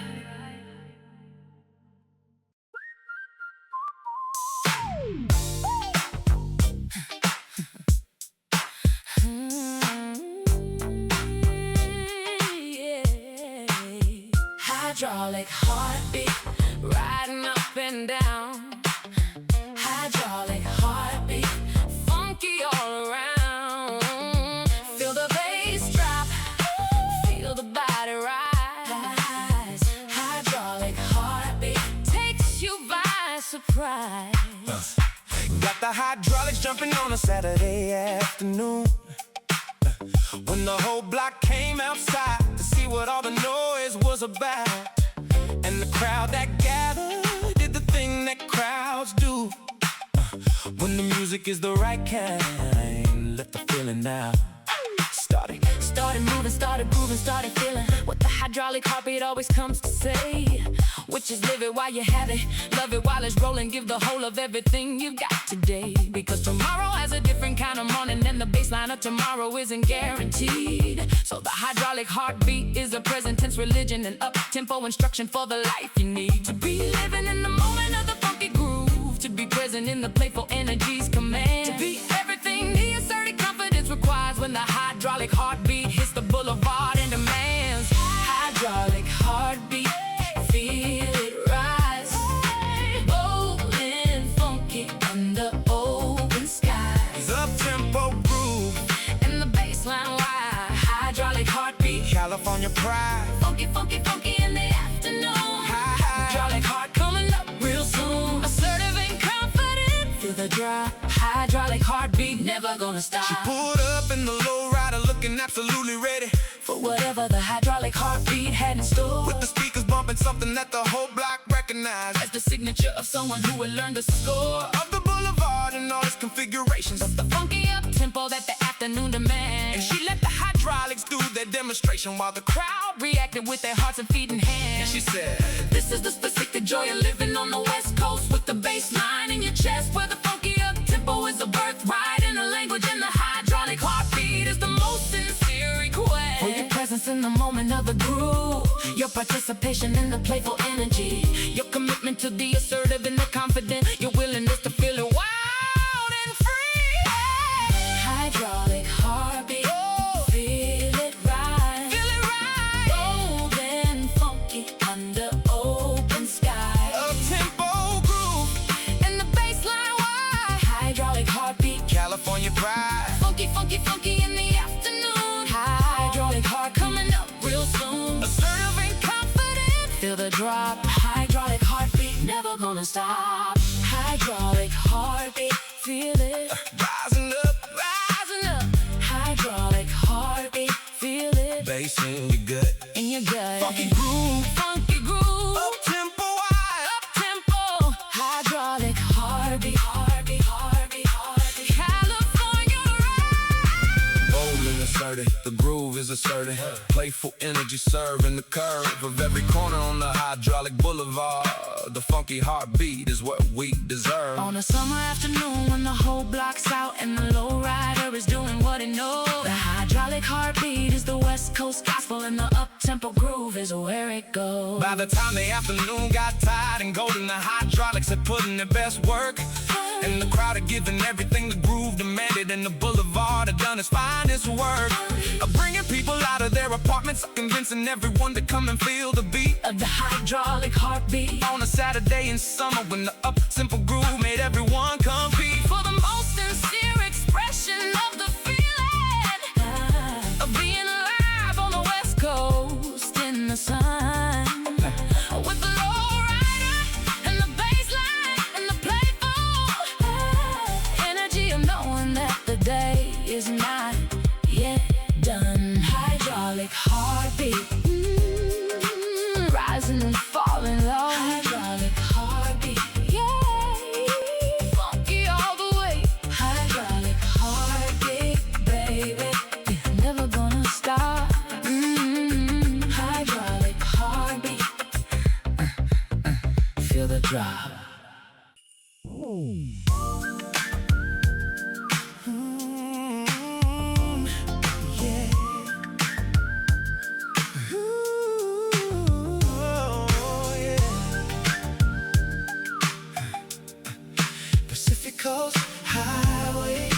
Hydraulic heartbeat, riding up and down. Hydraulic heartbeat, funky all around. Feel the bass drop, feel the body rise. Hydraulic heartbeat takes you by surprise. Got the hydraulics jumping on a Saturday afternoon, when the whole block came outside to see what all the noise was about. And the crowd that gathered did the thing that crowds do. music is the right kind. Let the feeling now. Started moving, started grooving, started feeling what the hydraulic heartbeat always comes to say, which is live it while you have it, love it while it's rolling, give the whole of everything you've got today. Because tomorrow has a different kind of morning, and the baseline of tomorrow isn't guaranteed. So the hydraulic heartbeat is a present tense religion, and up-tempo instruction for the life you need. To be living in the moment of the funky groove, to be present in the playful energy's command, to be everything the asserted confidence requires when the hydraulic heartbeat hits the boulevard and demands. Hydraulic heartbeat, feel it rise, bold and funky under open skies. Up-tempo groove, And the bassline wide, hydraulic heartbeat, California pride. funky, funky, funky in the afternoon. Hydraulic heart coming up real soon. Assertive and confident, feel the drop. Hydraulic heartbeat, never gonna stop. She pulled up in the lowrider looking absolutely ready For whatever the hydraulic heartbeat had in store, with the speakers bumping something that the whole block recognized as the signature of someone who would learn the score of the Boulevard and all its configurations. the funky up-tempo that the afternoon demands. And she let the hydraulics do their demonstration while the crowd Reacted with their hearts and feet in hand. she said, This is the specific joy of living on the West Coast, with the bass line in your chest, where the funky up-tempo is a birthright in the language, and the hydraulic heartbeat is the most sincere request. For your presence in the moment of the groove, your participation in the playful energy, your commitment to the assertive and the confident, your willingness to feel it wild and free. Hydraulic heartbeat, feel it rise, bold and funky under open skies. up-tempo groove, And the bassline wide, hydraulic heartbeat, California pride. funky, funky, funky in the afternoon. Hydraulic heart coming up real soon. Assertive and confident, Feel the drop. Hydraulic heartbeat, never gonna stop. Hydraulic heartbeat, feel it rising up, rising up. Hydraulic heartbeat, feel it bass in your gut. in your gut. Funky groove, funky groove. up-tempo wide. Up tempo, hydraulic heartbeat, heartbeat, heartbeat, heartbeat. California ride. Bold and assertive, the groove is assertive. Playful energy serving the curve of every corner on the hydraulic boulevard. The funky heartbeat is what we deserve. On a summer afternoon when the whole block's out and the lowrider is doing what he knows, the hydraulic heartbeat is the West Coast gospel, and the up-tempo groove is where it goes. By the time the afternoon got tired and golden, the hydraulics had put in their best work. And the crowd had given everything the groove demanded, and the Boulevard had done its finest work of bringing people out of their apartments, convincing everyone to come and feel the beat Of the hydraulic heartbeat, on a Saturday in summer when the up-tempo groove made everyone compete for the most sincere expression of the feeling of being alive on the West Coast in the sun, with the lowrider and the bassline and the playful energy of knowing that the day is not yet done. Hydraulic heartbeat, rising and falling low. Hydraulic heartbeat, yeah, funky all the way. Hydraulic heartbeat, baby, never gonna stop. Hydraulic heartbeat, feel the drop. Pacific Coast Highway.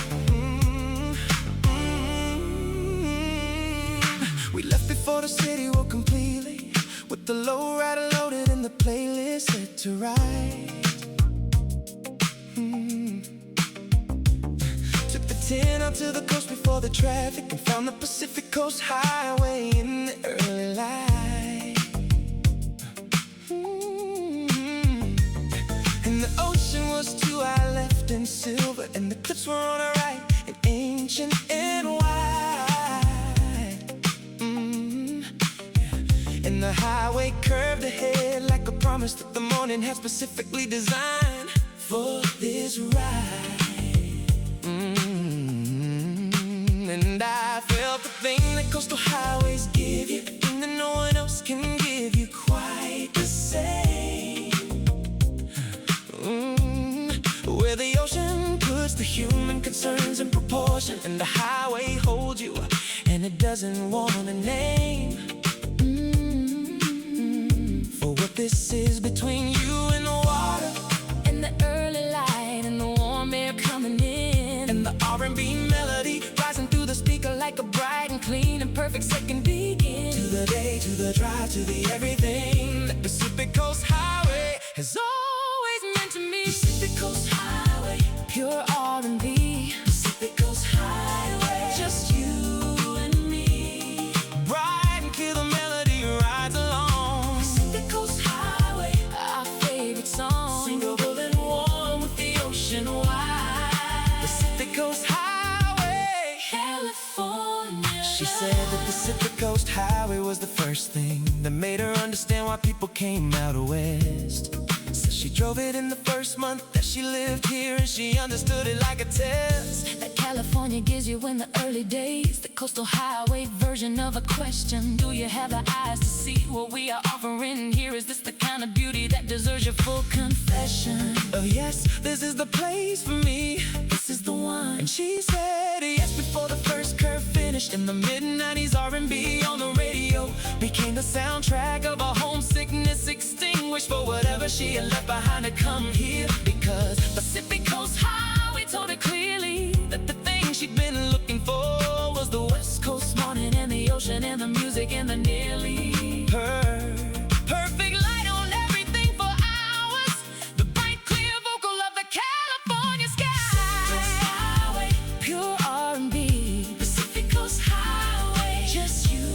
We left before the city woke completely, with the lowrider loaded and the playlist set to ride. Took the 10 out to the coast before the traffic, and found the Pacific Coast Highway in the early light. And the ocean was to our left in silver, and the cliffs were on our right in ancient and white. And the highway curved ahead like a promise that the morning had specifically designed for this ride. And I felt the thing that coastal highways give you, the thing that no one else can give you quite the same. Where the ocean puts the human concerns in proportion, and the highway holds you, and it doesn't want a name. For what this is between you and the water, And the early light and the warm air coming in, and the R&B melody rising through the speaker like a bright and clean and perfect second begin. To the day, to the drive, to the everything, the Pacific Coast Highway has always meant to me. Pacific Coast Highway, pure R&B. Pacific Coast Highway, just you and me. Bright and clear the melody rides along. Pacific Coast Highway, Our favorite song, singable and warm with the ocean wide. Pacific Coast Highway, California. she said the Pacific Coast Highway was the first thing that made her understand why people came out west. So she drove it in the first month that she lived here, and she understood it like a test. That California gives you in the early days, the coastal highway version of a question. Do you have the eyes to see what we are offering here? Is this the kind of beauty that deserves your full confession? Oh yes, this is the place for me, This is the one. and she said yes before the first curve finished. In the mid-90s, R&B on the radio became the soundtrack of her homesickness, extinguished for whatever she had left behind to come here. Because Pacific Coast Highway told her clearly that the thing she'd been looking for was the West Coast morning and the ocean and the music and the nearly perfect light on everything for hours. The bright, clear vocal of the California sky. pure R&B. Pacific Coast Highway, Just you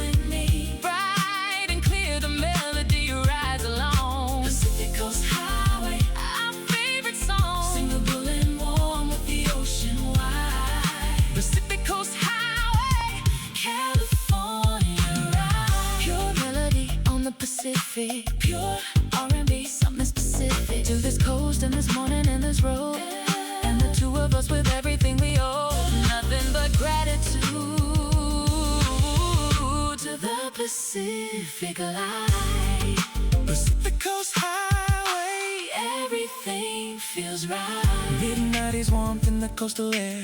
and me. bright and clear the melody rides along. Pacific Coast Highway, Our favorite song, singable and warm with the ocean wide. Pacific Coast Highway, California ride. Pure melody on the Pacific, pure R&B, something specific to this coast and this morning and this road. And the two of us with everything we owe, nothing but gratitude to the Pacific light. Pacific Coast Highway. Everything feels right. Mid-90s warmth in the coastal air,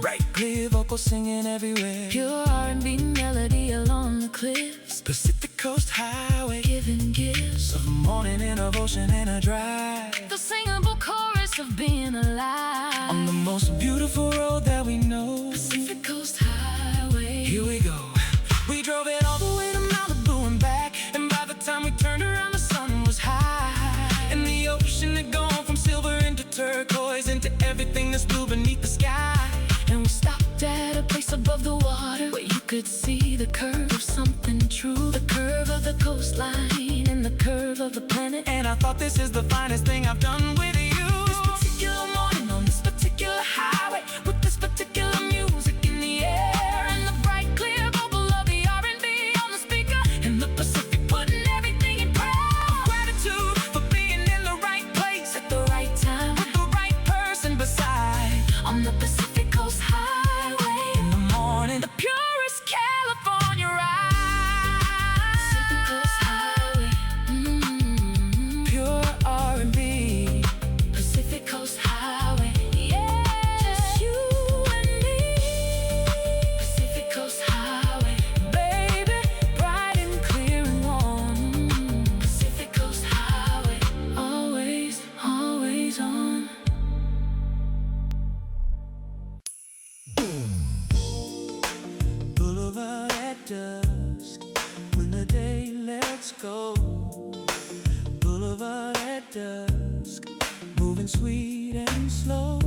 bright clear vocals singing everywhere. Pure R&B melody along the cliffs, Pacific Coast Highway, giving gifts of morning and of ocean and a drive. the singable chorus of being alive. On the most beautiful road that we know, Pacific Coast Highway. here we go. We drove it all the way to Malibu and back, and by the time we turned around the sun was high, and the ocean had gone from silver into turquoise, into everything that's blue beneath the sky. And we stopped at a place above the water where you could see the curve of something true. The curve of the coastline and the curve of the planet. And I thought, this is the finest thing I've done with you. This particular morning on this particular highway, with this particular music in the air, and the bright clear vocal of the R&B on the speaker, and the Pacific putting everything in prayer. Gratitude for being in the right place At the right time, with the right person beside. on the Pacific Coast Highway, In the morning, the purest California ride. Pacific Coast Highway, pure R&B. Pacific Coast Highway, yeah. Just you and me. Pacific Coast Highway, Baby, bright and clear and warm. Pacific Coast Highway, always, always on. Boulevard at dusk, when the day lets go. Boulevard at dusk, moving sweet and slow.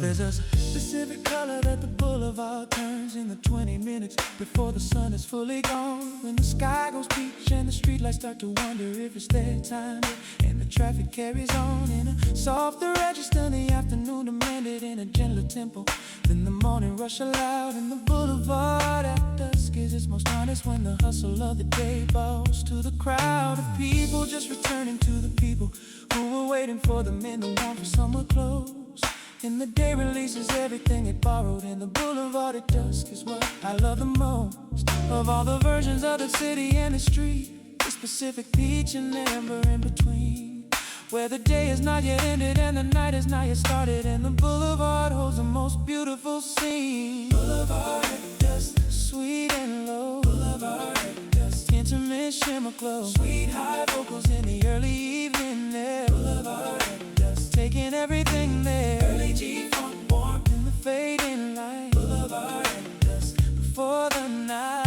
There's a specific color that the boulevard turns in the 20 minutes before the sun is fully gone. When the sky goes peach church and the streetlights start to wonder if it's their time. And the traffic carries on in a softer register. The afternoon demanded in a gentler tempo. Then the morning rush aloud and the boulevard at dusk is its most honest when the hustle of the day bows to the crowd of people just returning to the people who were waiting for them in the warm for summer clothes. And the day releases everything it borrowed, and the boulevard at dusk is what I love the most. Of all the versions of the city and the street, the specific peach and amber in between, where the day is not yet ended and the night is not yet started, and the boulevard holds the most beautiful scene. Boulevard at dusk, sweet and low. Boulevard at dusk, intimate shimmer glow. Sweet high vocals in the early evening there. Boulevard at dusk, taking everything there. Early G-funk warmth in the fading light. Boulevard at dusk, before the night.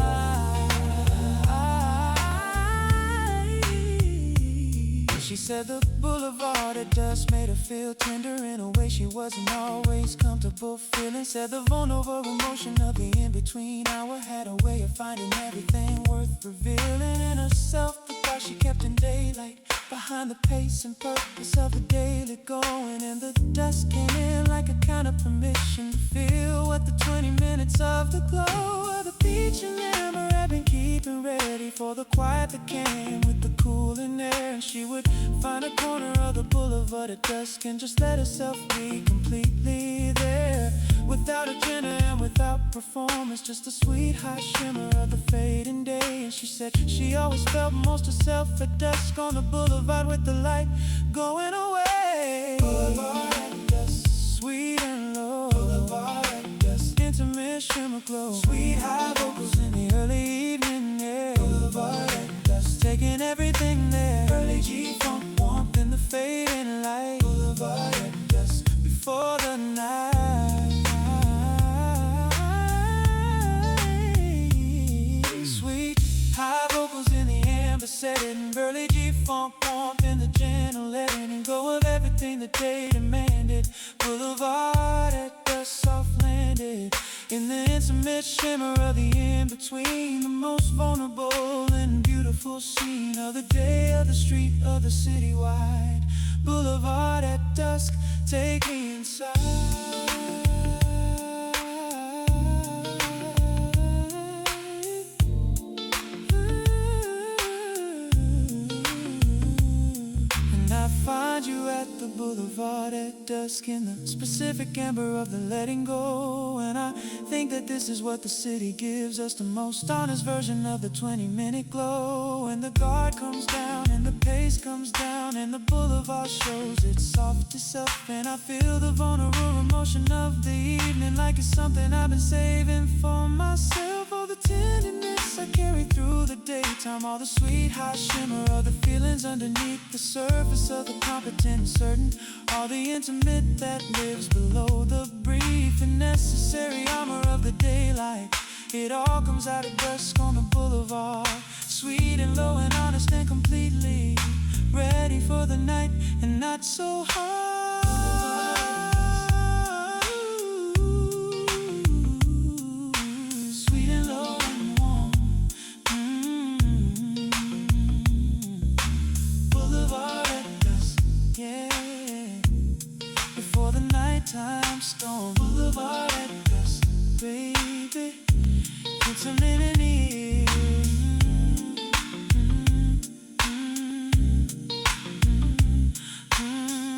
She said the boulevard at dusk made her feel tender in a way she wasn't always comfortable feeling. Said the vulnerable emotion of the in-between hour had a way of finding everything worth revealing in herself. The thought she kept in daylight behind the pace and purpose of the daily going. And the dusk came in like a kind of permission to feel what the 20 minutes of the glow of the peach and amber had been keeping ready for the quiet that came with the cooling air. And she would find a corner of the boulevard at dusk and just let herself be completely there, without agenda and without performance, just a sweet hot shimmer of the fading day. And she said she always felt most herself at dusk on the boulevard with the light going away. Boulevard at dusk, sweet and low. Boulevard at dusk, intimate shimmer glow. Sweet high vocals in the early evening air. Boulevard at dusk, taking everything there. Early G-funk warmth in the fading light. Boulevard at dusk, before the night. Sweet high vocals in the amber setting. Early G-funk warmth in the gentle letting go of everything the day demanded. Boulevard at dusk, soft landed in the intimate shimmer of the in-between, the most vulnerable and beautiful scene of the day, of the street, of the citywide. Boulevard at dusk, take me inside. And I find you at the boulevard at dusk in the specific amber of the letting go. And I think that this is what the city gives us, the most honest version of the 20-minute glow. And the guard comes down and the pace comes down and the boulevard shows its softest self. And I feel the vulnerable emotion of the evening like it's something I've been saving for myself. All the tenderness I carry through the daytime, all the sweet hot shimmer of the feelings underneath the surface of the competent and certain, all the intimate that lives below the brief and necessary armor of the daylight. It all comes out at dusk on the boulevard, sweet and low and honest and completely ready for the night and not so hard. Sweet and low and warm. Boulevard at dusk, yeah. Before the nighttime storm. Boulevard at dusk, baby. It's a minute here.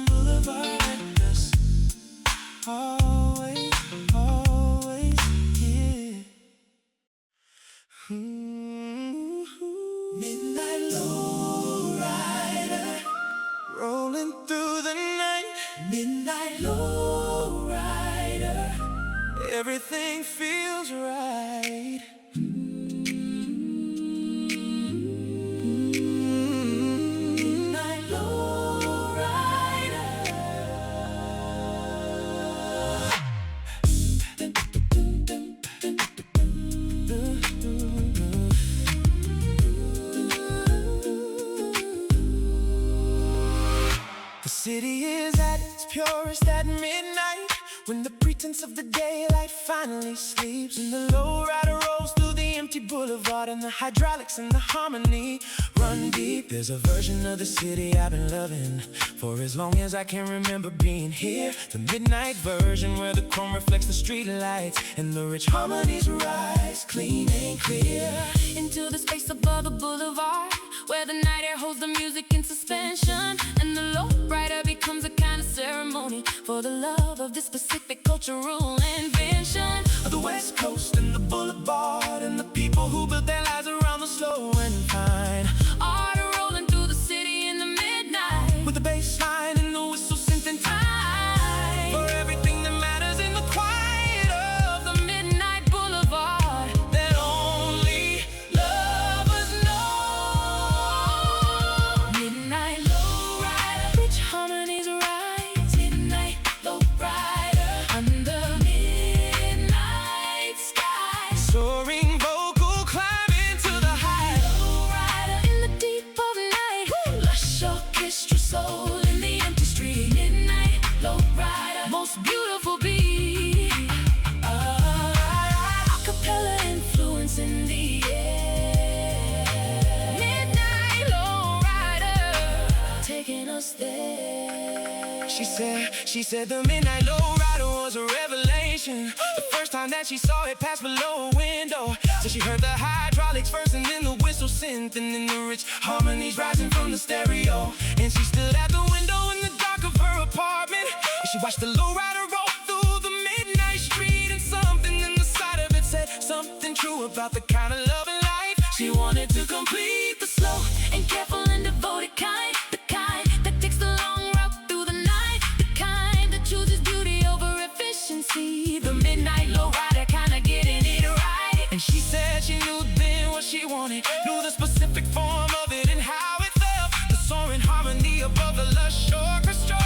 Boulevard at dusk, always, always here. Midnight lowrider, rolling through the night. Midnight lowrider, everything feels right. Midnight lowrider. The city is at its purest at midnight, when the pretense of the daylight finally sleeps, and the lowrider rolls through the empty boulevard and the hydraulics and the harmony run deep. There's a version of the city I've been loving for as long as I can remember being here. The midnight version where the chrome reflects the street lights and the rich harmonies rise clean and clear into the space above the boulevard, where the night air holds the music in suspension, and the lowrider becomes a kind of ceremony for the love of this specific cultural invention of the West Coast and the Boulevard and the people who built their lives around the slow and fine art rolling through the city in the midnight with the bass line and the whistle synth and time for everything that matters in the quiet of the midnight boulevard that only lovers know. Midnight lowrider, rich harmonies rise. Midnight lowrider under midnight sky, soaring vocal climbing to the high. Lowrider in the deep of night. Lush orchestra soul in the empty street. Midnight lowrider, most beautiful beat. Acapella influence in the air. Midnight lowrider, taking us there. She said the midnight lowrider was a revelation. The first time that she saw it pass below a window. So she heard the hydraulics first and then the whistle synth and then the rich harmonies rising from the stereo. And she stood at the window in the dark of her apartment, and she watched the lowrider roll through the midnight street. And something in the side of it said something true about the kind of love and life she wanted to complete. The slow and careful and devoted kind, the kind that takes the long route through the night, the kind that chooses beauty over efficiency. The midnight lowrider kinda getting it right. And she said she knew then what she wanted, knew the specific form of it and how it felt. The soaring harmony above the lush orchestra.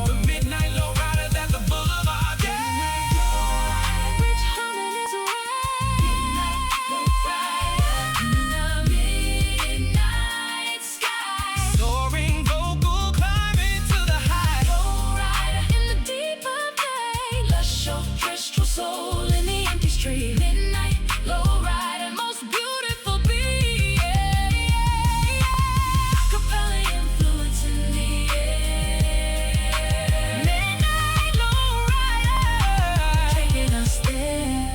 The midnight lowrider that the boulevard, yeah. Rich harmonies rise. Midnight lowrider in the midnight sky. Soaring vocal climbing to the high. Lowrider in the deep of night. Lush orchestral soul in the empty street. Midnight lowrider, most beautiful beat. Acapella influence in the air. Midnight lowrider, taking us there.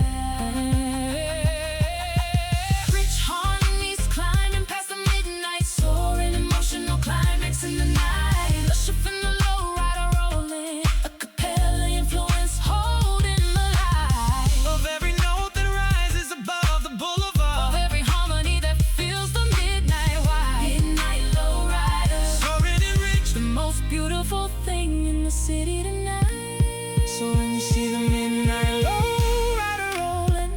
Rich harmonies climbing past the midnight, soaring emotional climax in the night. Lush up in the lowrider rolling, acapella influence holding the light Of every note that rises above the boulevard, of every harmony that fills the midnight wide. Midnight lowrider, soaring and rich. the most beautiful thing in the city tonight. So when you see the midnight Lowrider rolling,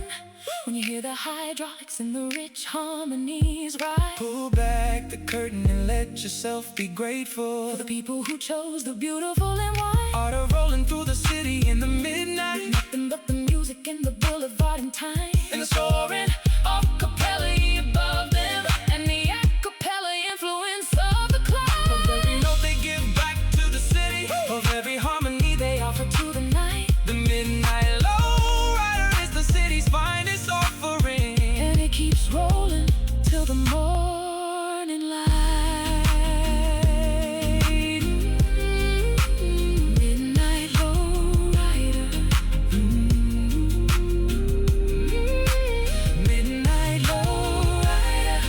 when you hear the hydraulics and the rich harmonies rise. pull back the curtain and let yourself be grateful For the people who chose the beautiful and wide. art of rolling through the city in the midnight. Nothing but the music and the boulevard in time. And the soaring Acapella above them, and the acapella influence of the cloud. of every note they give back to the city, of every harmony they offer To the night, The midnight lowrider is the city's finest offering. and it keeps rolling till the morning light. Midnight lowrider. Midnight lowrider.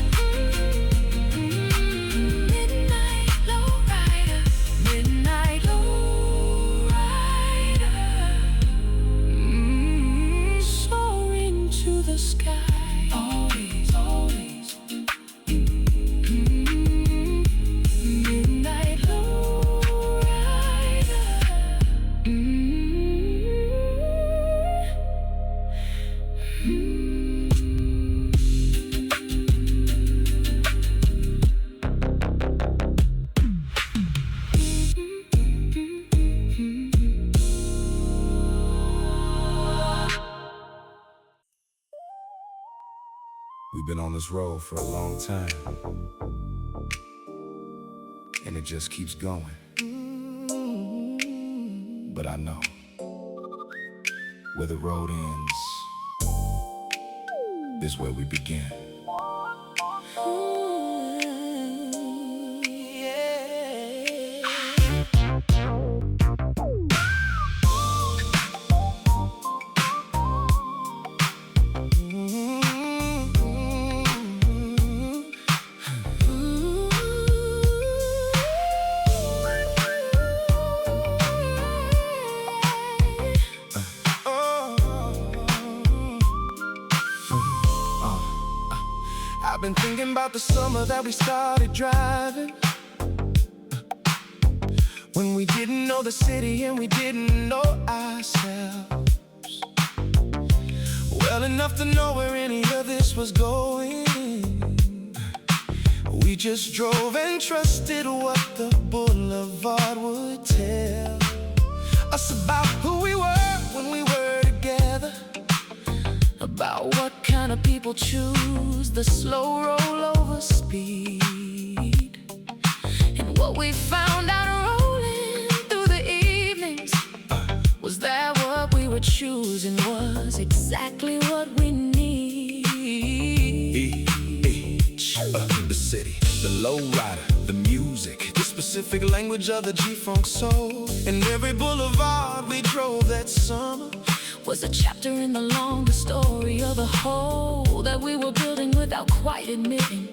Midnight lowrider. Midnight lowrider. Soaring to the sky. Always, always. Midnight lowrider. We've been on this road for a long time, and it just keeps going. But I know where the road ends, is where we begin. I've been thinking about the summer that we started driving, when we didn't know the city and we didn't know ourselves well enough to know where any of this was going. We just drove and trusted what the Boulevard would tell us about who we were when we were together, about what kind of people choose the slow rollover speed. And what we found out rolling through the evenings was that what we were choosing was exactly what we need. The city, the lowrider, the music, The specific language of the G-Funk soul. And every boulevard we drove that summer was a chapter in the longer story of a whole that we were building without quite admitting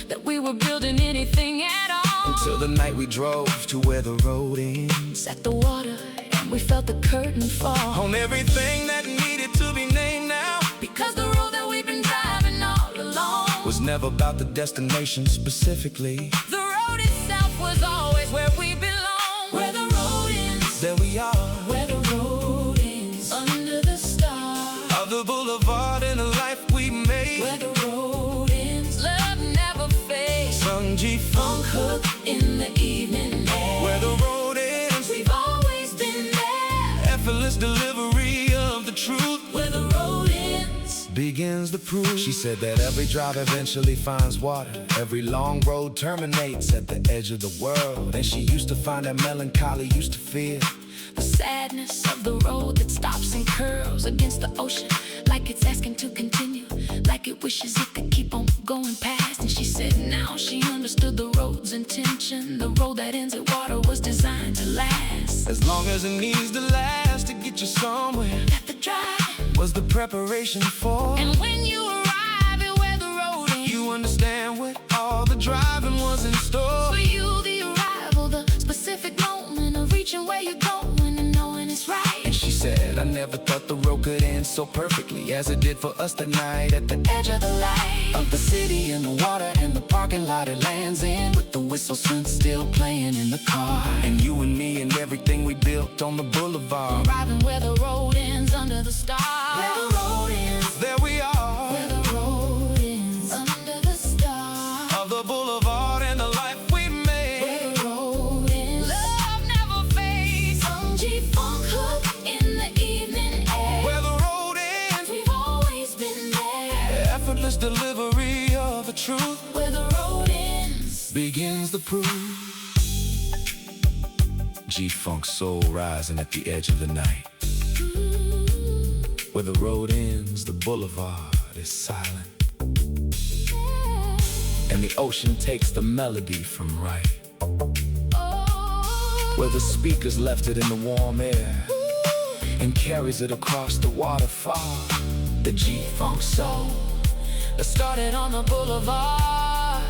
that we were building anything at all. until the night we drove to where the road ends. At the water, and we felt the curtain fall On everything that needed to be named now, because the road that we've been driving all along was never about the destination specifically. the road itself was always where we belong. Where the road ends, There we are, where the road ends, under the stars. of the boulevard and the life we made. Where the road ends, love never fades. Some G-Funk hook, In the evening air, where the road ends. we've always been there. Effortless delivery of the truth Where the road ends, begins the proof. She said that every drive eventually finds water. Every long road terminates at the edge of the world. And she used to find that melancholy used to feel the sadness of the road that stops and curls against the ocean, like it's asking to continue, like it wishes it could keep on going past. And she said now she understood the road's intention. The road that ends at water was designed to last. As long as it needs to last to get you somewhere, That the drive, was the preparation for. and when you arrive at where the road ends, You understand what all the driving was in store. for you the arrival, the specific moment of reaching where you're going and knowing it's right. And she said, I never thought the road could end so perfectly as it did for us tonight at the Edge of the light, of the city and the water and the parking lot it lands in, with the whistle synth still playing in the car. And you and me and everything we built on the boulevard. arriving where the road ends under the stars. Where the road ends, There we are, where the road ends under the stars. of the boulevard and the life we made. Where the road ends, love never fades. Some G-Funk hook in the evening air. Where the road ends, We've always been there. effortless delivery of the truth Where the road ends, Begins the proof. G-Funk soul rising at the edge of the night. Where the road ends, the boulevard is silent. And the ocean takes the melody from right. oh, Where the speakers left it in the warm air and carries it across the water far. The G-Funk soul that started on the boulevard.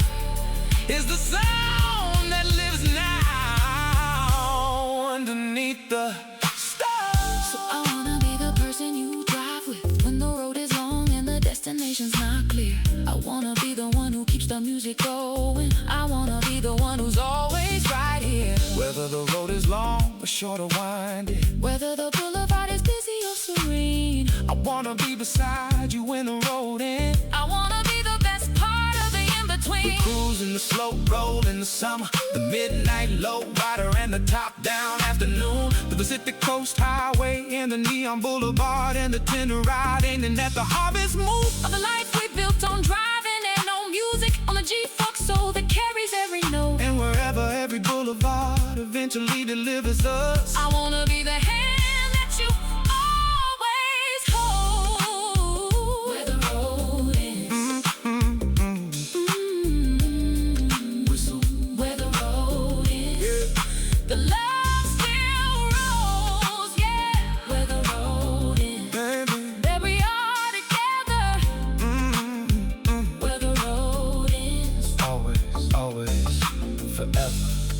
is the sound that lives now underneath the stars. So I wanna be the person you drive with when the road is long and the destination's not clear. I wanna be the one who keeps the music going. I wanna be the one who's always right here. Whether the road is long or short or winding, Whether the boulevard is busy or serene, I wanna be beside you when the road ends. I wanna be the best part of the in-between. Cruising the slow roll in the summer, the midnight lowrider and the top-down afternoon, the Pacific Coast Highway and the Neon Boulevard and the tender ride ending at the Harvest Moon. Of the life we built on driving and on music, on the G-Funk soul that carries every note. And wherever every boulevard eventually delivers us, I wanna be the hand that you always hold. Where the road ends, always, forever.